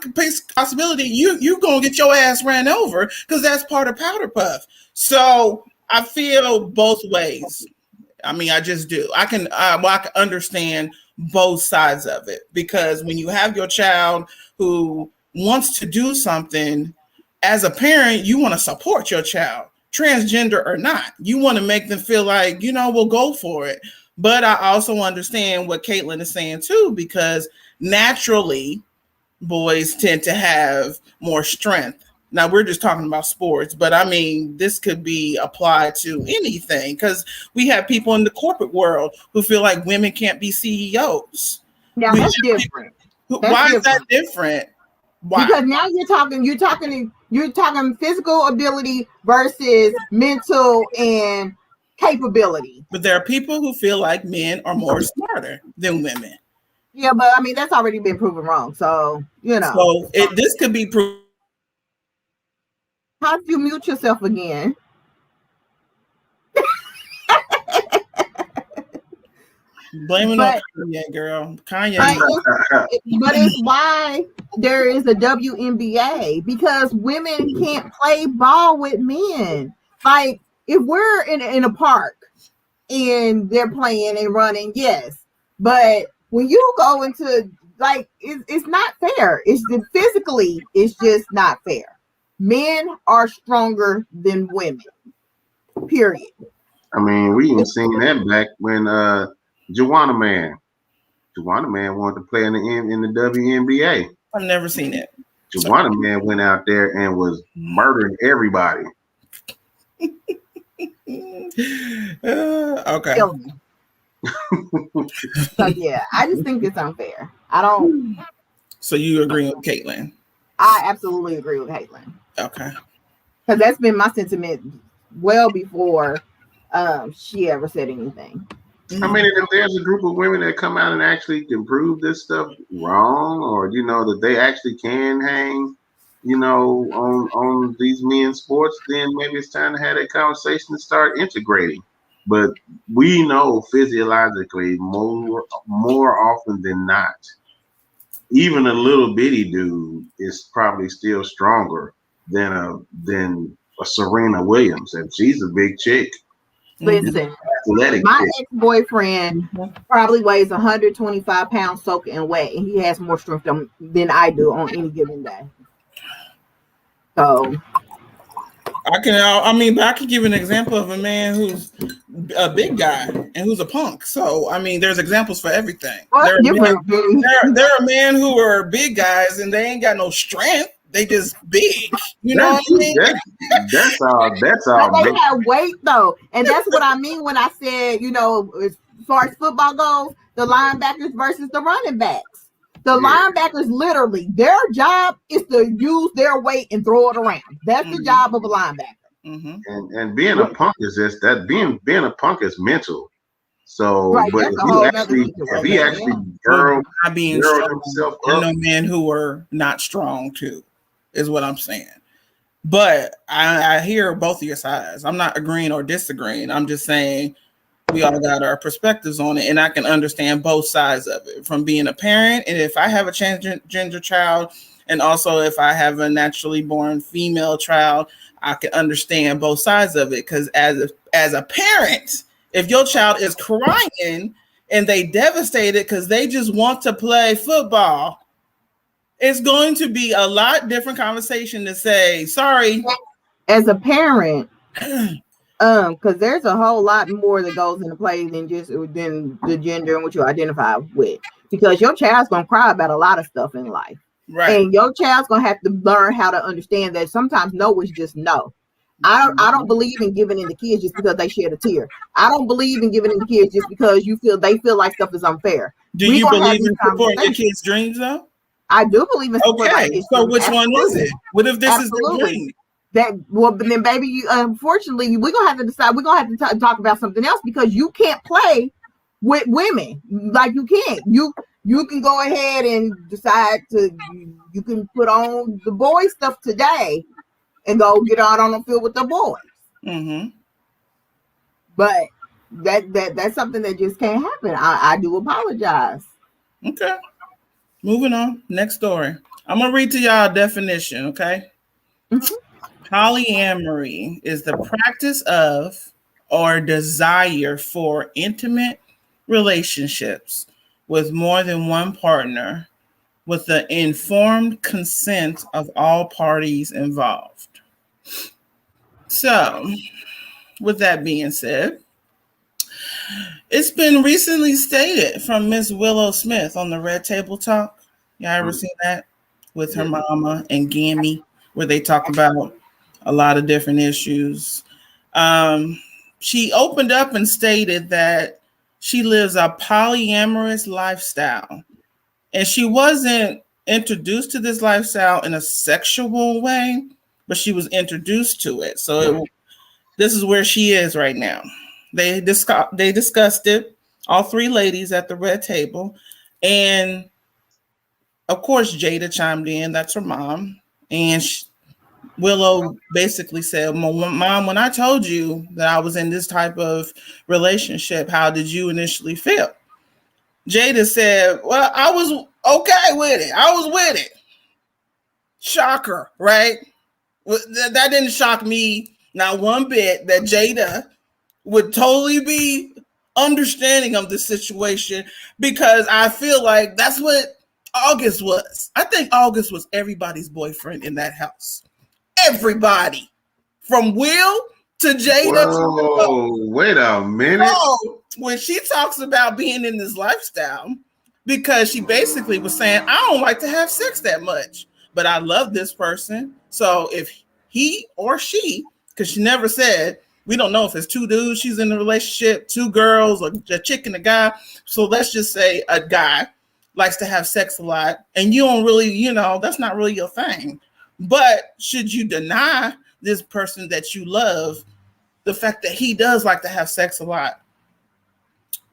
possibility you gonna get your ass ran over because that's part of Powder Puff. So I feel both ways. I mean, I just do. I can understand both sides of it, because when you have your child who wants to do something, as a parent, you want to support your child, transgender or not. You want to make them feel like, we'll go for it. But I also understand what Caitlin is saying too, because naturally, boys tend to have more strength. Now we're just talking about sports, but I mean, this could be applied to anything, because we have people in the corporate world who feel like women can't be CEOs.
Now that's different.
Why is that different? Why?
Because now you're talking physical ability versus mental and capability.
But there are people who feel like men are more smarter than women.
Yeah, but I mean, that's already been proven wrong. So,
So this could be proven.
How do you mute yourself again?
Blame it on Kanye, girl. Kanye.
But it's why there is a WNBA, because women can't play ball with men. Like, if we're in a park and they're playing and running, yes. But when you go into, like, it's not fair. Physically, it's just not fair. Men are stronger than women. Period.
I mean, we even seen that back when Joanna Man wanted to play in the WNBA.
I've never seen it.
Joanna Man went out there and was murdering everybody.
Okay.
So yeah, I just think it's unfair. I don't.
So you agree with Caitlin?
I absolutely agree with Caitlin.
Okay.
Because that's been my sentiment well before she ever said anything.
I mean, if there's a group of women that come out and actually can prove this stuff wrong, or that they actually can hang, on these men's sports, then maybe it's time to have that conversation and start integrating. But we know physiologically more often than not, even a little bitty dude is probably still stronger than a Serena Williams, and she's a big chick,
Listen,
athletic
my
chick.
ex-boyfriend probably weighs 125 pounds soaking wet, and he has more strength than I do on any given day. So
but I could give an example of a man who's a big guy and who's a punk. So, I mean, there's examples for everything. There are men who are big guys and they ain't got no strength. They just big. You know what I mean?
That's all.
But they have weight though, and that's what I mean when I said, as far as football goes, the linebackers versus the running backs. The linebackers, literally, their job is to use their weight and throw it around. That's the job of a linebacker.
And being a punk is just that. Being a punk is mental. So,
right,
but if he actually girl
being strong, there are no men who are not strong too, is what I'm saying. But I hear both of your sides. I'm not agreeing or disagreeing. I'm just saying we all got our perspectives on it, and I can understand both sides of it. From being a parent, and if I have a transgender child, and also if I have a naturally born female child, I can understand both sides of it. Because as a parent, if your child is crying and they devastated because they just want to play football, it's going to be a lot different conversation to say, sorry.
As a parent, because there's a whole lot more that goes into play than the gender and what you identify with. Because your child's gonna cry about a lot of stuff in life. Right. And your child's gonna have to learn how to understand that sometimes no is just no. I don't believe in giving in to kids just because they shed a tear. I don't believe in giving in to kids just because they feel like stuff is unfair.
Do you believe in supporting your kids' dreams though?
I do believe in supporting my kids'
so which one is it? What if this is the dream?
But then baby, unfortunately, we're gonna have to decide. We're gonna have to talk about something else because you can't play with women like you can't. You can go ahead and decide you can put on the boy stuff today and go get out on the field with the boys. But that's something that just can't happen. I do apologize.
Okay. Moving on. Next story. I'm gonna read to y'all a definition, okay? Polyamory is the practice of or desire for intimate relationships with more than one partner with the informed consent of all parties involved. So, with that being said, it's been recently stated from Miss Willow Smith on the Red Table Talk. Y'all ever seen that? With her mama and Gammy, where they talk about a lot of different issues. She opened up and stated that she lives a polyamorous lifestyle. And she wasn't introduced to this lifestyle in a sexual way, but she was introduced to it. So this is where she is right now. They discussed it, all three ladies at the Red Table. And of course, Jada chimed in. That's her mom. And Willow basically said, Mom, when I told you that I was in this type of relationship, how did you initially feel? Jada said, well, I was okay with it. I was with it. Shocker, right? That didn't shock me not one bit that Jada would totally be understanding of the situation, because I feel like that's what August was. I think August was everybody's boyfriend in that house. Everybody. From Will to Jada.
Whoa, wait a minute.
So, when she talks about being in this lifestyle, because she basically was saying, I don't like to have sex that much, but I love this person. So if he or she, because she never said, we don't know if it's two dudes she's in a relationship, two girls, or a chick and a guy. So let's just say a guy likes to have sex a lot, and you don't really, that's not really your thing. But should you deny this person that you love the fact that he does like to have sex a lot?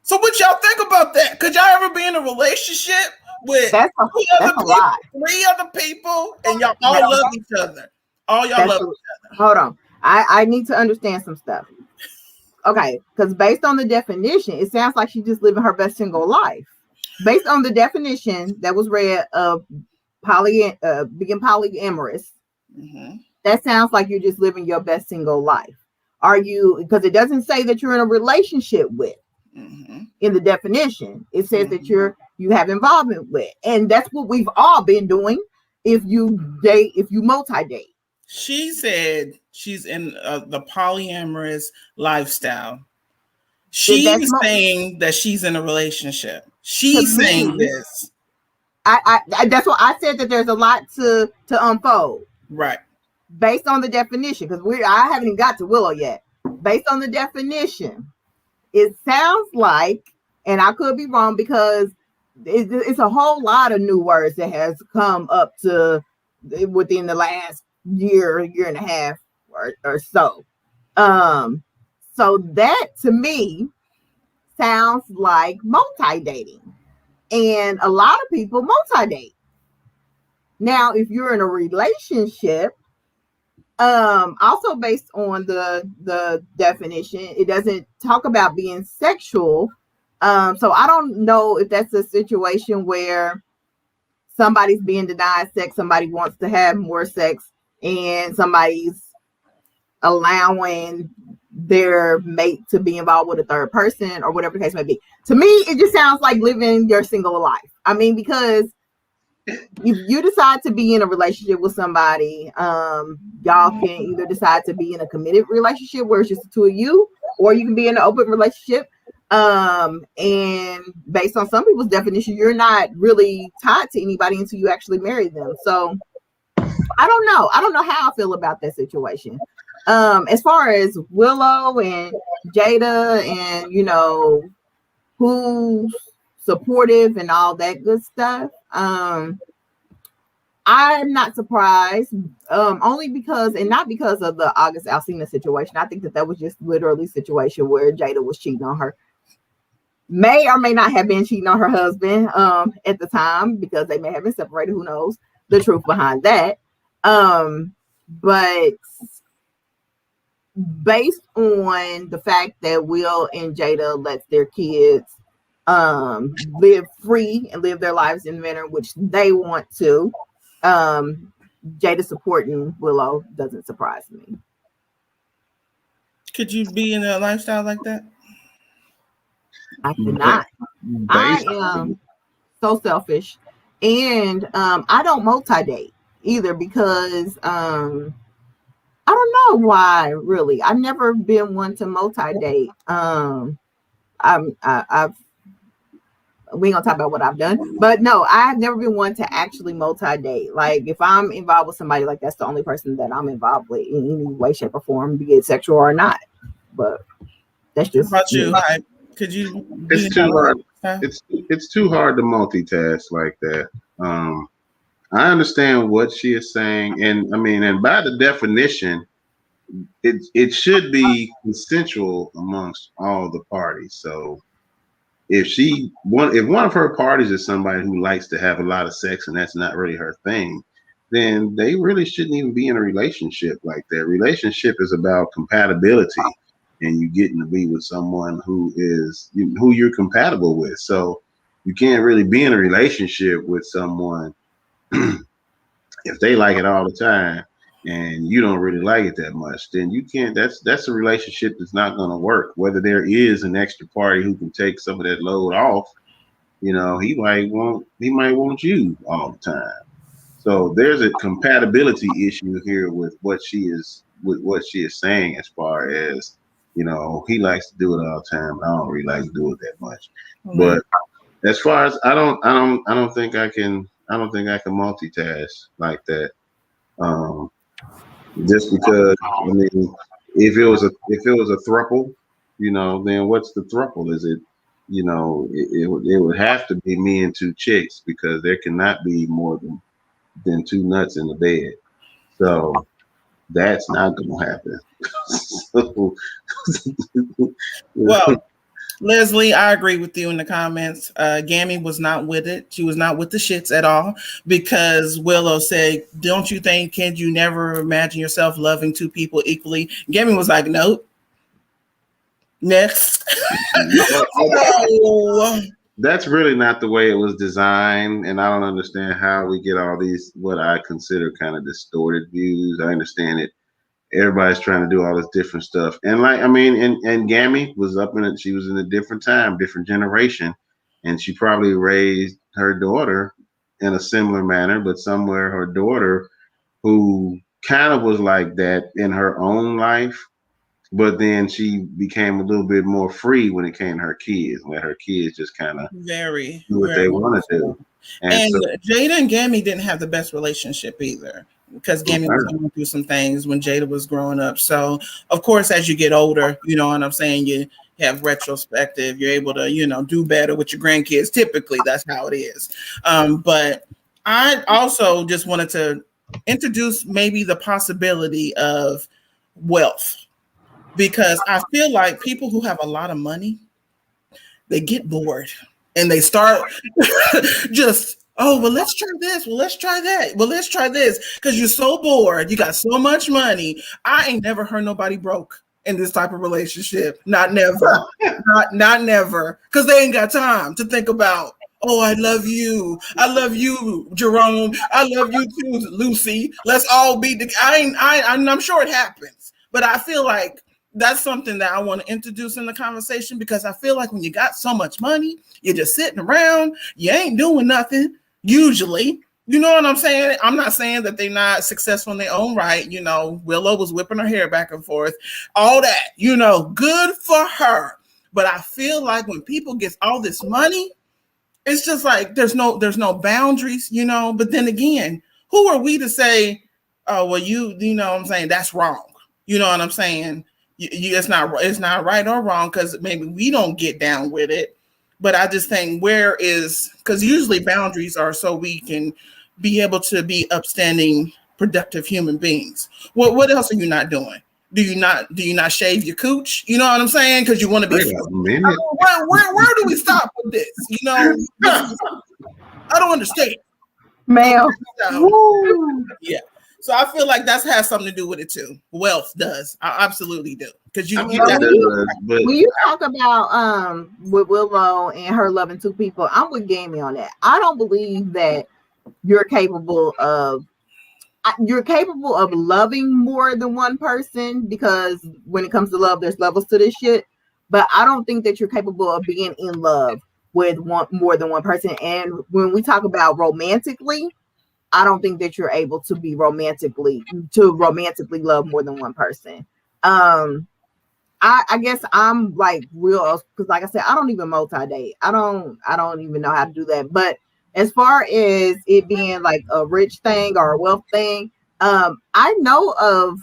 So what y'all think about that? Could y'all ever be in a relationship with three other people and y'all all love each other? All y'all love each other.
Hold on. I need to understand some stuff. okay, because based on the definition, it sounds like she's just living her best single life. Based on the definition that was read of being polyamorous, that sounds like you're just living your best single life. Are you? Because it doesn't say that you're in a relationship with. In the definition, it says that you have involvement with, and that's what we've all been doing. If you multi-date.
She said she's in the polyamorous lifestyle. She's saying that she's in a relationship. She's saying this.
I that's what I said, that there's a lot to unfold.
Right.
Based on the definition, because I haven't even got to Willow yet. Based on the definition, it sounds like, and I could be wrong because it's a whole lot of new words that has come up to within the last year and a half or so. So that to me sounds like multi-dating. And a lot of people multi-date. Now, if you're in a relationship, also based on the definition, it doesn't talk about being sexual. So I don't know if that's a situation where somebody's being denied sex, somebody wants to have more sex, and somebody's allowing their mate to be involved with a third person or whatever the case may be. To me, it just sounds like living your single life. I mean, because if you decide to be in a relationship with somebody, y'all can either decide to be in a committed relationship where it's just the two of you, or you can be in an open relationship. And based on some people's definition, you're not really tied to anybody until you actually marry them. So I don't know. I don't know how I feel about that situation. As far as Willow and Jada and, you know, who's supportive and all that good stuff, I'm not surprised, only because, and not because of the August Alsina situation. I think that was just literally a situation where Jada was cheating on her. May or may not have been cheating on her husband at the time, because they may have been separated. Who knows the truth behind that? But based on the fact that Will and Jada let their kids live free and live their lives in the manner in which they want to, Jada supporting Willow doesn't surprise me.
Could you be in a lifestyle like that?
I cannot. I am so selfish, and I don't multi-date either, because I don't know why. Really, I've never been one to multi-date. We ain't gonna talk about what I've done, but no, I've never been one to actually multi-date. Like, if I'm involved with somebody, like, that's the only person that I'm involved with in any way, shape, or form, be it sexual or not. But that's just.
What about you? Could you?
It's too hard. It's too hard to multitask like that. I understand what she is saying, and I mean, and by the definition, it should be consensual amongst all the parties. So if one of her parties is somebody who likes to have a lot of sex and that's not really her thing, then they really shouldn't even be in a relationship like that. Relationship is about compatibility, and you getting to be with someone who you're compatible with. So you can't really be in a relationship with someone if they like it all the time and you don't really like it that much. Then you can't. That's a relationship that's not going to work. Whether there is an extra party who can take some of that load off, you know, he might want you all the time. So there's a compatibility issue here with what she is saying, as far as, you know, he likes to do it all the time. I don't really like to do it that much. Mm-hmm. But as far as I don't think I can multitask like that. Just because, I mean, if it was a throuple, you know, then what's the throuple? Is it, you know, it would have to be me and two chicks, because there cannot be more than two nuts in the bed. So that's not going to happen.
Well, Leslie, I agree with you in the comments. Gammy was not with it. She was not with the shits at all, because Willow said, don't you think, can you never imagine yourself loving two people equally? Gammy was like, nope. Next.
That's really not the way it was designed, and I don't understand how we get all these what I consider kind of distorted views. I understand it. Everybody's trying to do all this different stuff, and like I mean, and Gammy was up in it. She was in a different time, different generation, and she probably raised her daughter in a similar manner. But somewhere her daughter, who kind of was like that in her own life, but then she became a little bit more free when it came to her kids, let her kids just kind of do what they want to do.
And so, Jada and Gammy didn't have the best relationship either, because Gammy was going through some things when Jada was growing up. So, of course, as you get older, you know what I'm saying, you have retrospective, you're able to, you know, do better with your grandkids. Typically, that's how it is. But I also just wanted to introduce maybe the possibility of wealth, because I feel like people who have a lot of money, they get bored and they start just, oh, well, let's try this. Well, let's try that. Well, let's try this. Because you're so bored. You got so much money. I ain't never heard nobody broke in this type of relationship. Not never. not never. Because they ain't got time to think about, oh, I love you. I love you, Jerome. I love you too, Lucy. Let's all be I'm sure it happens. But I feel like that's something that I want to introduce in the conversation, because I feel like when you got so much money, you're just sitting around, you ain't doing nothing, usually. You know what I'm saying? I'm not saying that they're not successful in their own right. You know, Willow was whipping her hair back and forth, all that, you know, good for her. But I feel like when people get all this money, it's just like there's no boundaries, you know. But then again, who are we to say, oh, well, you know what I'm saying, that's wrong. You know what I'm saying? It's not right or wrong, because maybe we don't get down with it. But I just think because usually boundaries are so we can be able to be upstanding, productive human beings. What else are you not doing? Do you not shave your cooch? You know what I'm saying? Because you want to be. Where do we stop with this? You know, I don't understand.
Ma'am.
Yeah. So I feel like that has something to do with it too. Wealth does. I absolutely do. Because when
you talk about with Willow and her loving two people, I'm with Gammy on that. I don't believe that you're capable of loving more than one person, because when it comes to love, there's levels to this shit. But I don't think that you're capable of being in love with more than one person. And when we talk about romantically, I don't think that you're able to be romantically love more than one person. I guess I'm like real, because like I said, I don't even multi-date. I don't even know how to do that. But as far as it being like a rich thing or a wealth thing, I know of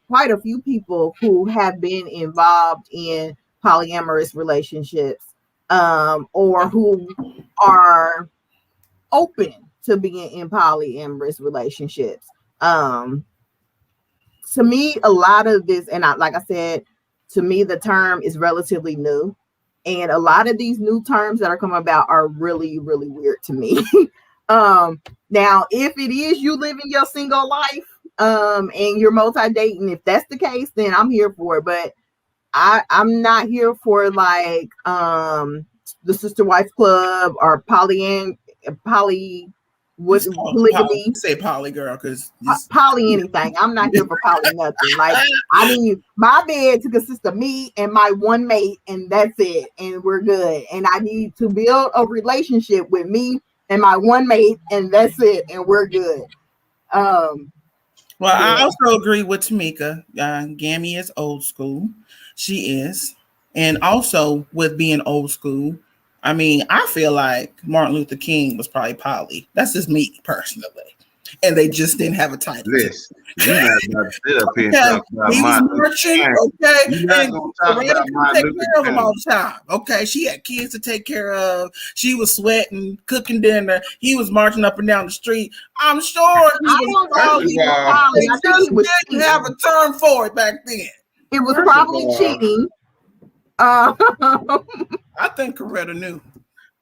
quite a few people who have been involved in polyamorous relationships, or who are open to being in polyamorous relationships. To me, a lot of this, and like I said, to me, the term is relatively new. And a lot of these new terms that are coming about are really, really weird to me. Now, if it is you living your single life, and you're multi-dating, if that's the case, then I'm here for it. But I'm not here for like the Sister Wife Club or polygamy.
Say poly, girl, because
poly anything. I'm not here for poly nothing. Like, I need my bed to consist of me and my one mate, and that's it, and we're good. And I need to build a relationship with me and my one mate, and that's it, and we're good.
Well, yeah. I also agree with Tamika. Gammy is old school. She is. And also with being old school, I mean, I feel like Martin Luther King was probably poly. That's just me personally. And they just didn't have a title.
Listen, you're not going to sit up here and talk about
he was marching, okay?
You're not going to talk about Martin
take care of him all the time, okay? She had kids to take care of. She was sweating, cooking dinner. He was marching up and down the street. I'm sure he was probably. They didn't have a term for it back then.
It was probably cheating.
I think Coretta knew.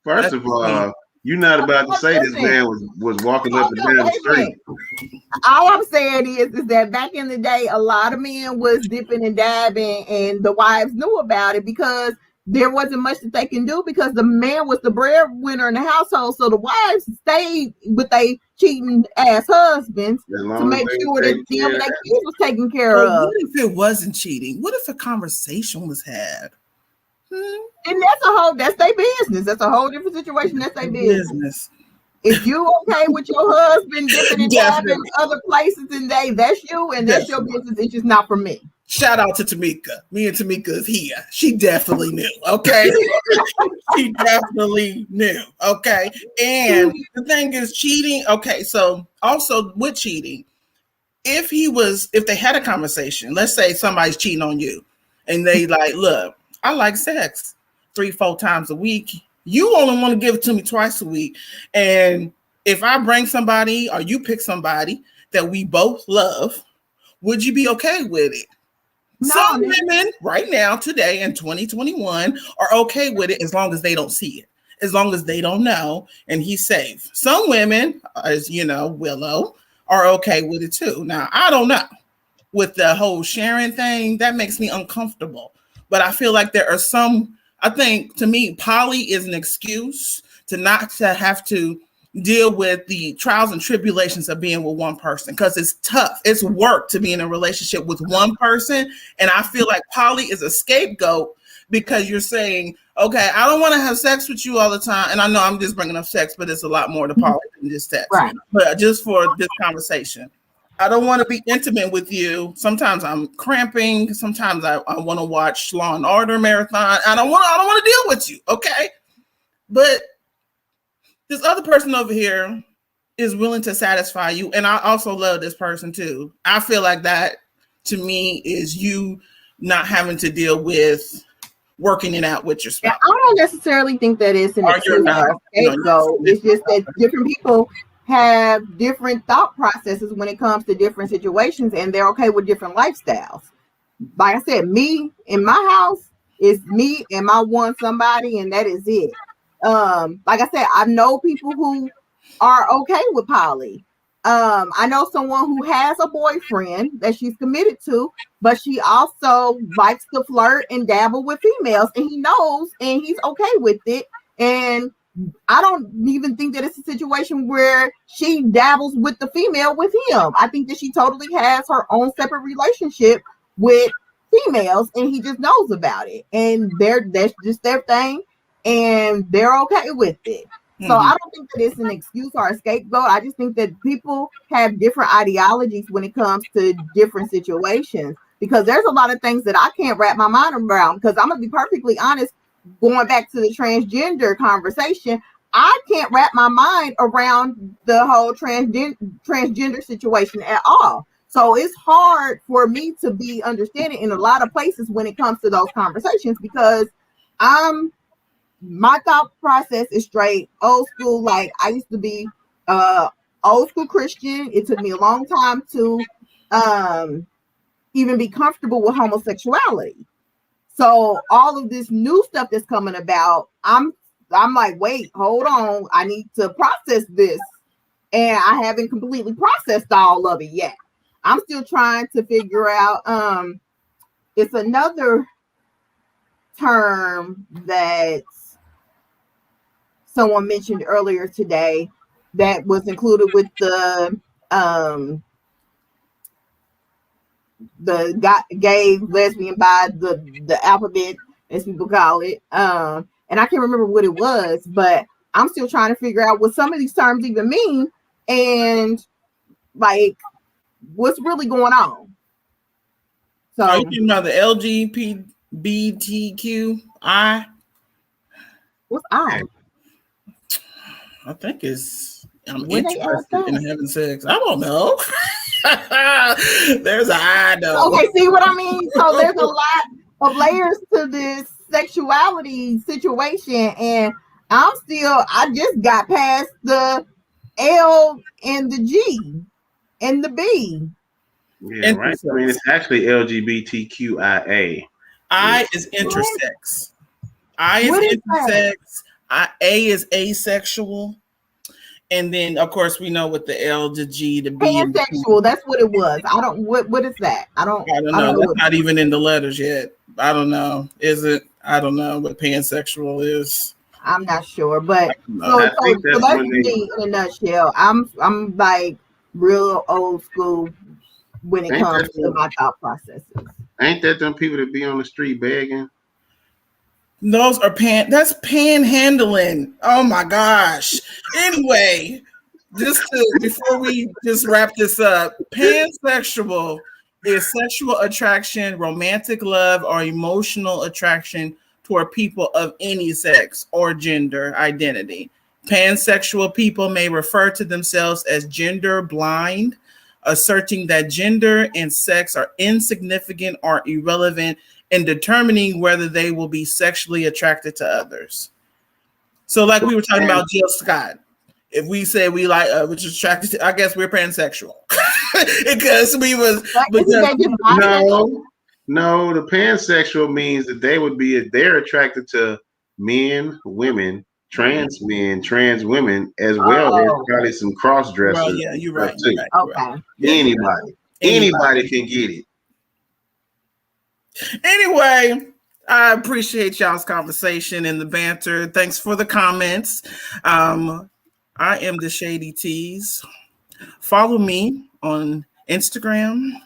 First of all, You're not about to say this man was walking up and down the street.
All I'm saying is that back in the day, a lot of men was dipping and dabbing, and the wives knew about it because there wasn't much that they can do because the man was the breadwinner in the household. So the wives stayed with their cheating ass husbands to make sure that them and their kids was taken care of.
What if it wasn't cheating? What if a conversation was had?
And that's their business. That's a whole different situation. That's their business. If you okay with your husband dipping and dabbing other places and that's you and that's your business. It's just not for me.
Shout out to Tamika. Me and Tamika is here. She definitely knew. Okay. She definitely knew. Okay. And the thing is cheating. Okay. So also with cheating, if they had a conversation, let's say somebody's cheating on you and they like, look, I like sex 3-4 times a week. You only want to give it to me twice a week. And if I bring somebody or you pick somebody that we both love, would you be okay with it? No, some women right now, today in 2021, are okay with it as long as they don't see it, as long as they don't know, and he's safe. Some women, as you know, Willow, are okay with it too. Now, I don't know. With the whole sharing thing, that makes me uncomfortable. But I feel like there are some, I think, to me, poly is an excuse to not to have to deal with the trials and tribulations of being with one person, because it's tough. It's work to be in a relationship with one person. And I feel like poly is a scapegoat because you're saying, okay, I don't want to have sex with you all the time. And I know I'm just bringing up sex, but it's a lot more to poly than just sex. Right. But just for this conversation, I don't want to be intimate with you. Sometimes I'm cramping. Sometimes I want to watch Law and Order marathon. I don't want to deal with you. Okay. But this other person over here is willing to satisfy you. And I also love this person too. I feel like that to me is you not having to deal with working it out with your spouse.
I don't necessarily think that it's an excuse or a scapegoat. It's just that different people have different thought processes when it comes to different situations, and they're okay with different lifestyles. Like I said, me in my house is me and my one somebody, and that is it. Like I said, I know people who are okay with poly. I know someone who has a boyfriend that she's committed to, but she also likes to flirt and dabble with females, and he knows and he's okay with it. And I don't even think that it's a situation where she dabbles with the female with him. I think that she totally has her own separate relationship with females, and he just knows about it. And that's just their thing, and they're okay with it. Mm-hmm. So I don't think that it's an excuse or a scapegoat. I just think that people have different ideologies when it comes to different situations, because there's a lot of things that I can't wrap my mind around. Because I'm going to be perfectly honest, going back to the transgender conversation, I can't wrap my mind around the whole transgender situation at all. So it's hard for me to be understanding in a lot of places when it comes to those conversations, because my thought process is straight old school. Like, I used to be old school Christian. It took me a long time to even be comfortable with homosexuality. So all of this new stuff that's coming about, I'm like, wait, hold on. I need to process this. And I haven't completely processed all of it yet. I'm still trying to figure out, it's another term that someone mentioned earlier today that was included with the gay, lesbian, bi, the alphabet, as people call it. And I can't remember what it was, but I'm still trying to figure out what some of these terms even mean and like what's really going on. So
are you talking about the LGBTQI?
What's I?
I think it's I'm interested in having sex. I don't know. There's an I though.
Okay, see what I mean? So there's a lot of layers to this sexuality situation, and I just got past the L and the G and the B.
Yeah, right. I mean, it's actually LGBTQIA.
I is intersex. I is intersex. A is asexual. And then, of course, we know what the L, the G, the B.
Pansexual. That's what it was. I don't. What is that? I don't know.
That's not even in the letters yet. I don't know. Is it? I don't know what pansexual is.
I'm not sure, but so that's me in a nutshell. I'm like real old school when it comes to my thought processes.
Ain't that them people that be on the street begging?
Those are that's panhandling. Oh my gosh. Anyway, before we just wrap this up, pansexual is sexual attraction, romantic love, or emotional attraction toward people of any sex or gender identity. Pansexual people may refer to themselves as gender blind, asserting that gender and sex are insignificant or irrelevant in determining whether they will be sexually attracted to others. So like we were talking about Jill Scott. If we say we like, which is attracted to, I guess we're pansexual. Because we was.
No, the pansexual means that they're attracted to men, women, trans men, trans women, as well as probably some cross dressers.
Well, yeah, you're right.
Too.
Okay.
Anybody can get it.
Anyway, I appreciate y'all's conversation and the banter. Thanks for the comments. I am the Shady Tease. Follow me on Instagram.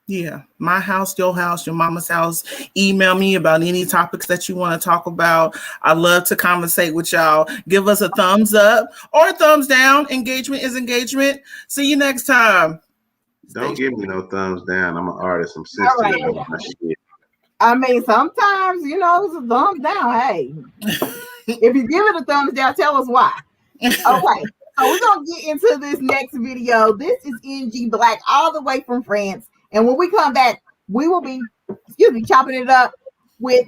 Yeah, my house, your mama's house. Email me about any topics that you want to talk about. I love to conversate with y'all. Give us a thumbs up or a thumbs down. Engagement is engagement. See you next time.
Don't give me no thumbs down. I'm an artist. I'm sensitive about my shit.
I mean, sometimes, it's a thumbs down. Hey, if you give it a thumbs down, tell us why. Okay, so we're going to get into this next video. This is NG Black all the way from France. And when we come back, we will be, chopping it up with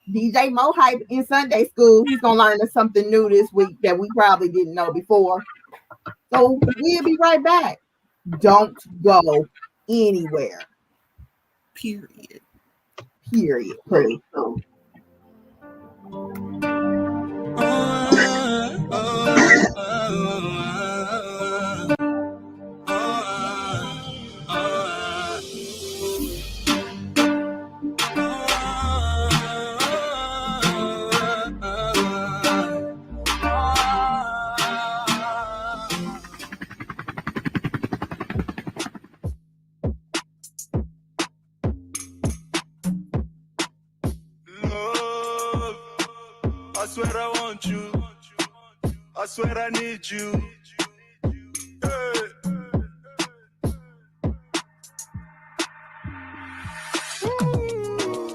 DJ Mo Hype in Sunday school. He's going to learn something new this week that we probably didn't know before. So we'll be right back. Don't go anywhere.
Period.
Pretty cool.
I swear I want you. I swear I need you. Hey.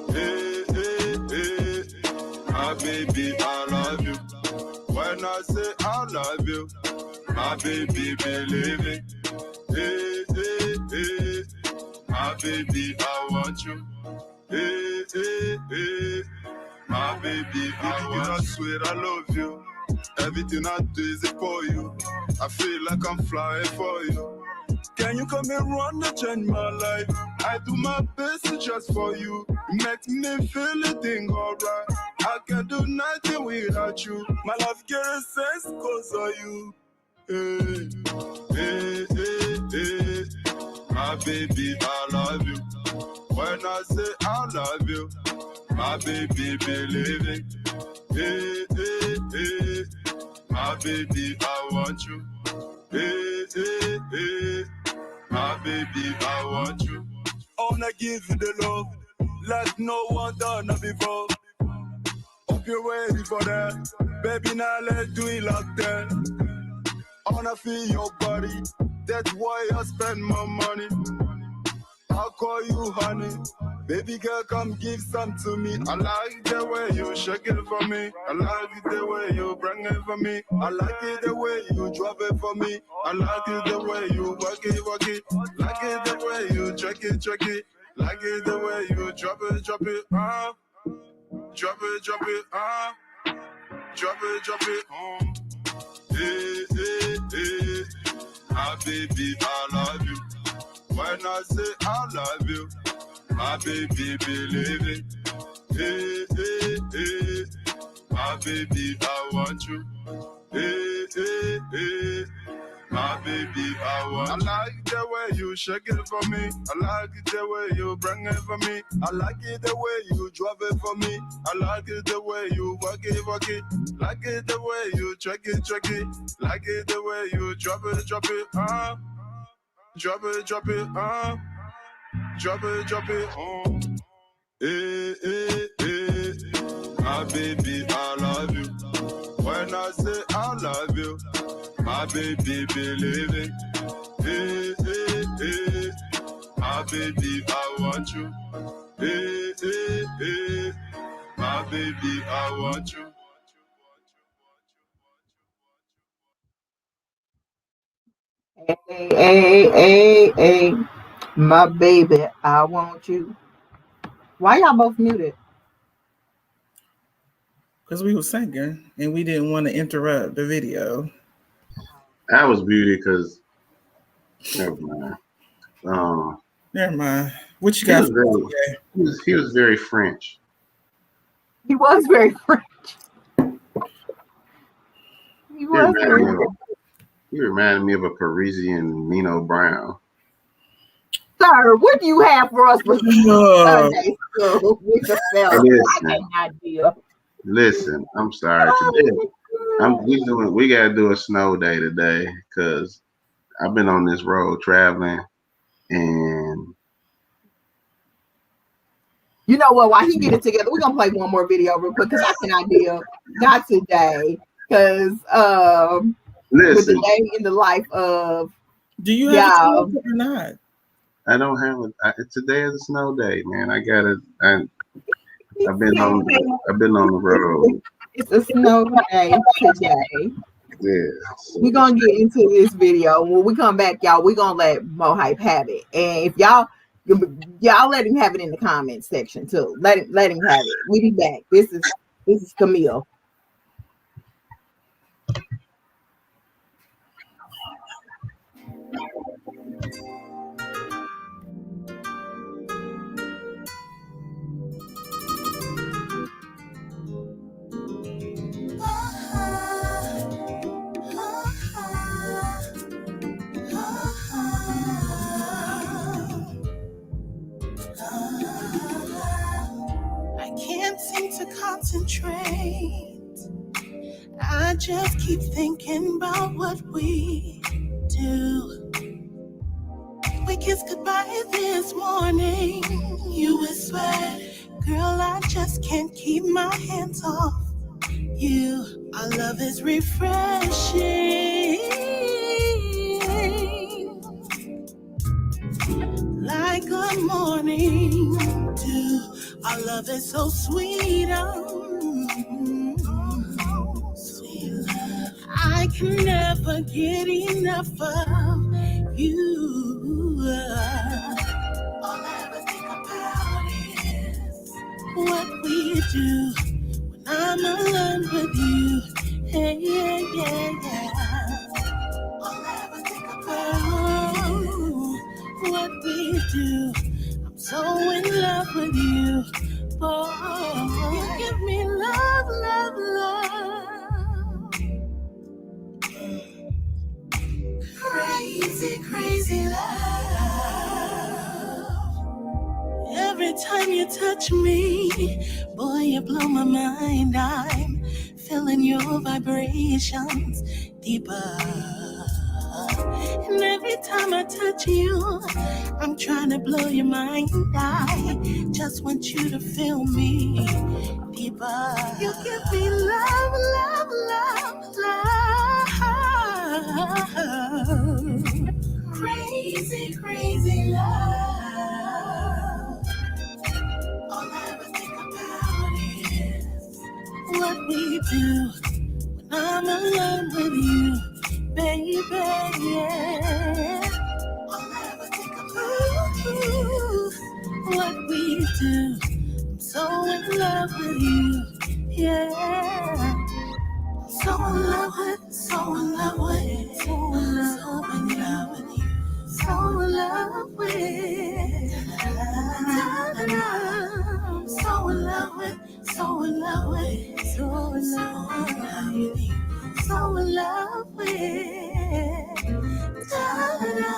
Hey, hey, hey. My baby, I love you. When I say I love you, my baby, believe it. Hey, hey, hey. My baby, I want you. Hey, hey, hey. My baby, I swear I love you. Everything I do is for you. I feel like I'm flying for you. Can you come and run and change my life? I do my best just for you. It makes me feel a thing alright. I can't do nothing without you. My life gets a sense cause of you. Hey, hey, hey, hey. My baby, I love you. When I say I love you, my baby, believe it. Hey, hey, hey. My baby, I want you. Hey, hey, hey. My baby, I want you. I wanna give you the love like no one done before. Hope you're ready for that. Baby, now let's do it like that. I wanna feel your body. That's why I spend my money. I'll call you honey. Baby girl, come give some to me. I like the way you shake it for me. I like the way you bring it for me. I like it the way you drop it for me. I like it the way you work it. Like it the way you check it. Like it the way you drop it, drop it, drop it, drop it, Hey, hey, hey. My baby, I love you. When I say I love you, my baby, believe it. Hey, hey, hey. My baby, I want you. Hey, hey, hey. My baby, I want. I like the way you shake it for me. I like it the way you bring it for me. I like it the way you drop it for me. I like it the way you work it. Like it the way you check it. Like it the way you drop it, drop it, drop it, drop it, Hey, hey, hey. My baby, I love you. When I say I love you, my baby, believe it. Hey, hey, hey. My baby, I want you. Hey, hey, hey. My baby, I want you.
Hey, my baby, I want you. Why y'all both muted?
Because we were singing and we didn't want to interrupt the video.
I was beauty because never mind.
Never mind. What you got?
He was very French.
He was very French. He was very French.
He reminded me of a Parisian Nino Brown.
Sir, what do you have for us for Sunday school?
Listen, I'm sorry. Today, we gotta do a snow day today because I've been on this road traveling, and
you know what? While he get it together, we're gonna play one more video real quick because I cannot deal. Not today, because with the day in the life of.
Do you have a or not?
I don't have today is a snow day, man. I've been on the road.
It's a snow day today.
Yeah.
We're gonna get into this video. When we come back, y'all, we're gonna let Mo Hype have it. And if y'all let him have it in the comments section too. Let him have it. We'll be back. This is Camille.
I can't seem to concentrate. I just keep thinking about what we do. We kissed goodbye this morning. You whispered, girl, I just can't keep my hands off you. Our love is refreshing, like good morning dew. Our love is so sweet, sweet love. I can never get enough of you. All I ever think about is what we do when I'm alone with you. Hey, yeah. All I ever think about what we do. I'm so in love with you. Oh, you give me love. Crazy love. Every time you touch me, boy, you blow my mind. I'm feeling your vibrations deeper. And every time I touch you, I'm trying to blow your mind. I just want you to feel me deeper. You give me love. Crazy love. All I ever think about is what we do when I'm alone with you, baby. Yeah. All I ever think about is what we do. I'm so in love with you, yeah. So in love with you. So in love with you. So in love with you. So in love with in love with, so in love with you, so in love with. Da-da-da.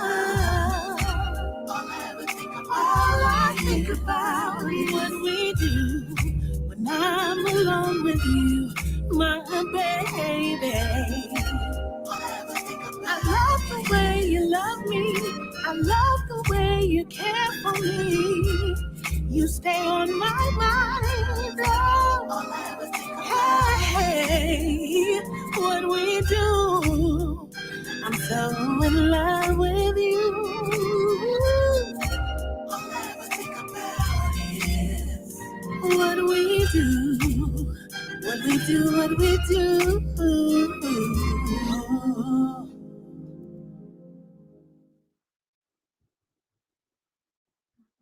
All I think about is what we do when I'm alone with you, my baby. I love the way you love me. I love the way you care for me. You stay on my mind. Oh, hey, what we do. I'm so in love with you. All I ever think about is what we do. What we do, what we do.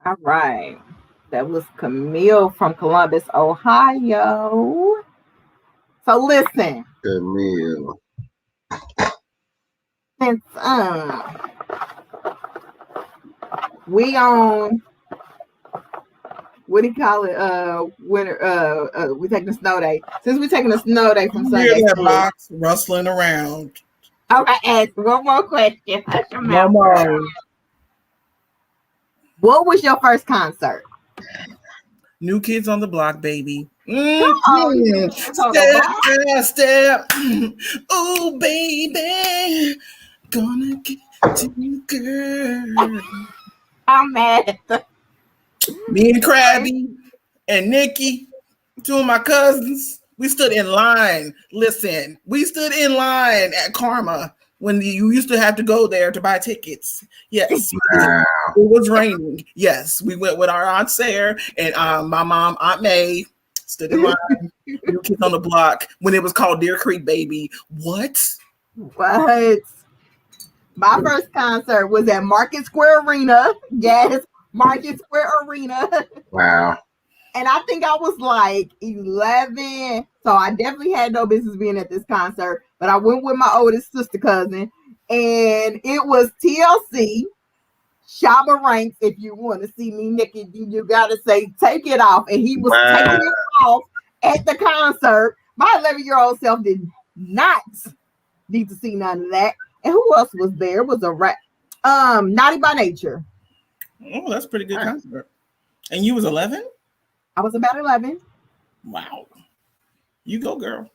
All right. That was Camille from Columbus, Ohio. So listen.
Camille.
Since we on what do you call it? Winter we taking a snow day. Since we're taking a snow day from
You
Sunday
hear that
school.
box rustling around.
All right, ask one more question.
No more.
What was your first concert?
New Kids on the Block, baby. Step. Oh, baby. Gonna get to you, girl.
I'm mad.
Me and Krabby and Nikki, two of my cousins, we stood in line. Listen, we stood in line at Karma when you used to have to go there to buy tickets. Yes,
Wow.
it was raining. Yes, we went with our Aunt Sarah and my mom, Aunt May, stood in line. New Kids on the Block when it was called Deer Creek, baby. What?
My first concert was at Market Square Arena. Yes, Market Square Arena.
Wow.
And I think I was like 11. So I definitely had no business being at this concert. But I went with my oldest sister cousin. And it was TLC, Shabba Ranks. If you want to see me naked, you got to say, take it off. And he was taking it off at the concert. My 11-year-old self did not need to see none of that. And who else was there? It was a rap. Naughty by Nature.
Oh, that's pretty good concert. And you was 11?
I was about 11.
Wow. You go, girl.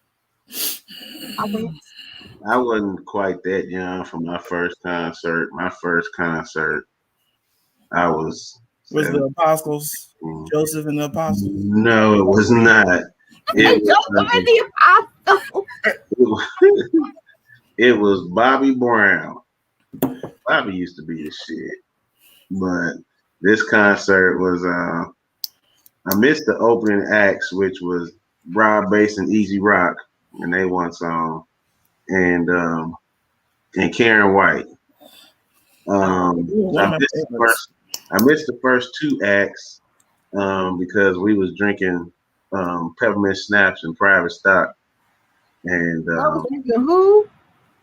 I wasn't quite that young for my first concert. My first concert, I was.
Was the Apostles, Joseph and the Apostles?
No, it was not. It was Bobby Brown. Bobby used to be the shit. But this concert was I missed the opening acts, which was Broad Bass and Easy Rock, and they one song, and Karen White. I missed the first two acts because we was drinking peppermint snaps and private stock, and
who?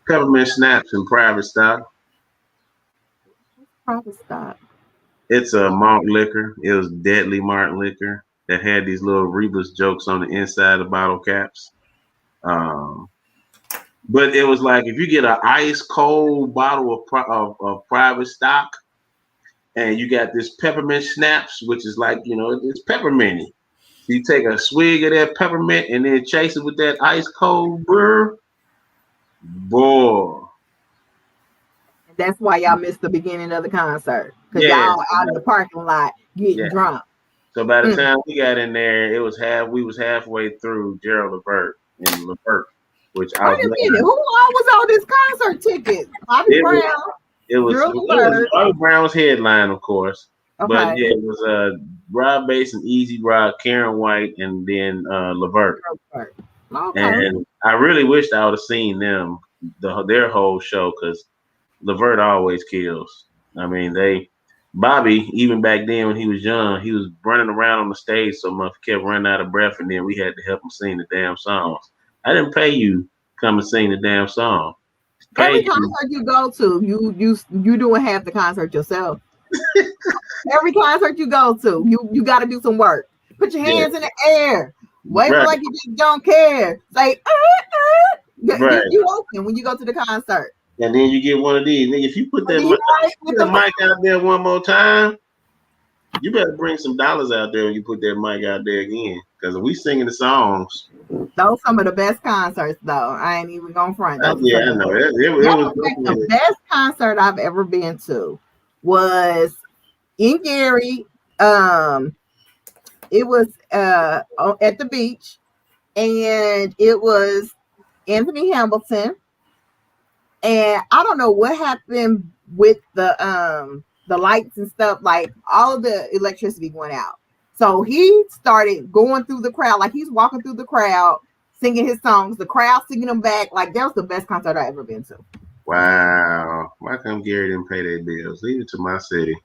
Peppermint snaps and private stock.
Private stock.
It's a malt liquor. It was deadly malt liquor that had these little Rebus jokes on the inside of the bottle caps. But it was like if you get an ice cold bottle of private stock, and you got this peppermint snaps, which is like, it's pepperminty. You take a swig of that peppermint and then chase it with that ice cold brew. Boy.
That's why y'all missed the beginning of the concert. Because y'all out in the parking lot getting drunk.
So by the time we got in there, we was halfway through Gerald Levert and Levert, which I was. Wait a minute,
who was on this concert ticket? Bobby Brown.
Bobby Brown was headline, of course. Okay. But yeah, it was Rob Bass and Easy Rock, Karen White, and then Levert. Okay. And I really wished I would have seen them their whole show because Levert always kills. I mean, Bobby, even back then when he was young, he was running around on the stage so much, kept running out of breath, and then we had to help him sing the damn songs. I didn't pay you to come and sing the damn song.
Every concert you go to, you doing half the concert yourself. Every concert you go to, you got to do some work. Put your hands in the air. Wave
Right.
like you just don't care. Say,
Right.
you open when you go to the concert.
And then you get one of these. Nigga, if you put that
You
put the mic out there one more time, you better bring some dollars out there when you put that mic out there again. Because we singing the songs.
Those some of the best concerts, though. I ain't even gonna front.
Yeah, I know. It was
The best concert I've ever been to was in Gary. It was at the beach, and it was Anthony Hamilton. And I don't know what happened with the lights and stuff. Like all of the electricity went out. So he started going through the crowd, like he's walking through the crowd, singing his songs, the crowd singing them back. Like that was the best concert I ever been to.
Wow. Why come Gary didn't pay their bills? Leave it to my city.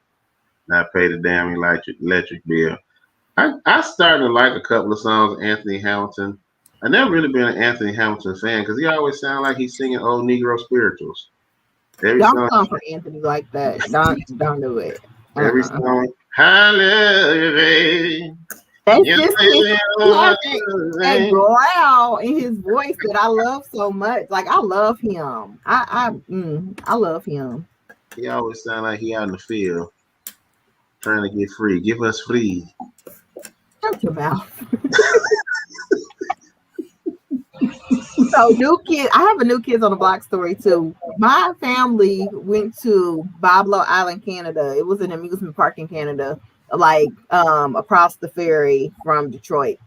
Not pay the damn electric bill. I started to like a couple of songs of Anthony Hamilton. I never really been an Anthony Hamilton fan because he always sounded like he's singing old Negro spirituals.
Don't come for Anthony like that. Don't do it.
Every song, hallelujah.
That's just that growl in his voice that I love so much. Like I love him. I love him.
He always sound like he out in the field trying to get free. Give us free.
Shut your mouth. So new kid, I have a New Kids on the Block story too. My family went to Boblo Island, Canada. It was an amusement park in Canada, like across the ferry from Detroit.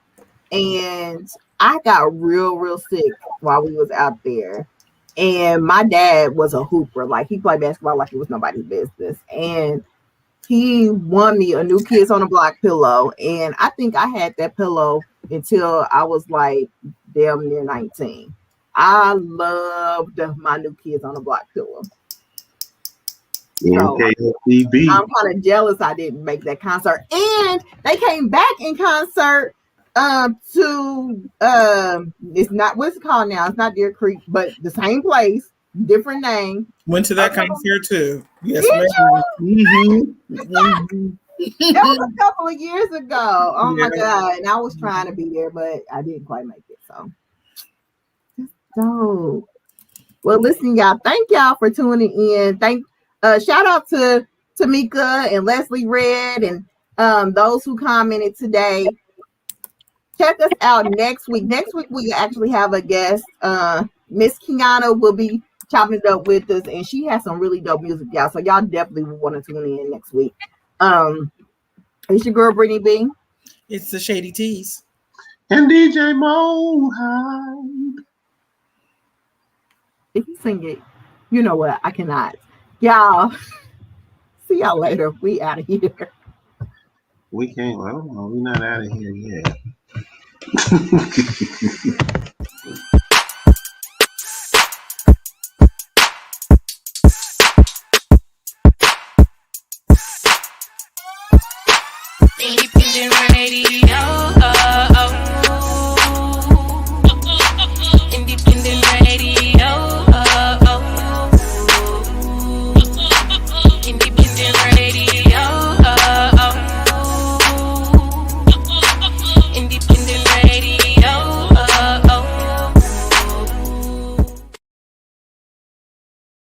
And I got real sick while we was out there. And my dad was a hooper. Like he played basketball like it was nobody's business. And he won me a New Kids on the Block pillow. And I think I had that pillow until I was like damn near 19. I loved my New Kids on the Block pillow. So, I'm kind of jealous I didn't make that concert. And they came back in concert to it's not what's it called now. It's not Deer Creek, but the same place, different name.
Went to that concert too. Yes,
ma'am. That was a couple of years ago. Oh my God. And I was trying to be there, but I didn't quite make it. So well, listen, y'all. Thank y'all for tuning in. Shout out to Tamika and Leslie Red and those who commented today. Check us out next week. Next week we actually have a guest. Miss Kiana will be chopping it up with us, and she has some really dope music, y'all. So y'all definitely will want to tune in next week. It's your girl Brittany B.
It's the Shady Tees.
And DJ Mohawk.
If you sing it, you know what? I cannot. Y'all, see y'all later. We out of here.
We can't. I don't know. We're not out of here yet.
Radio.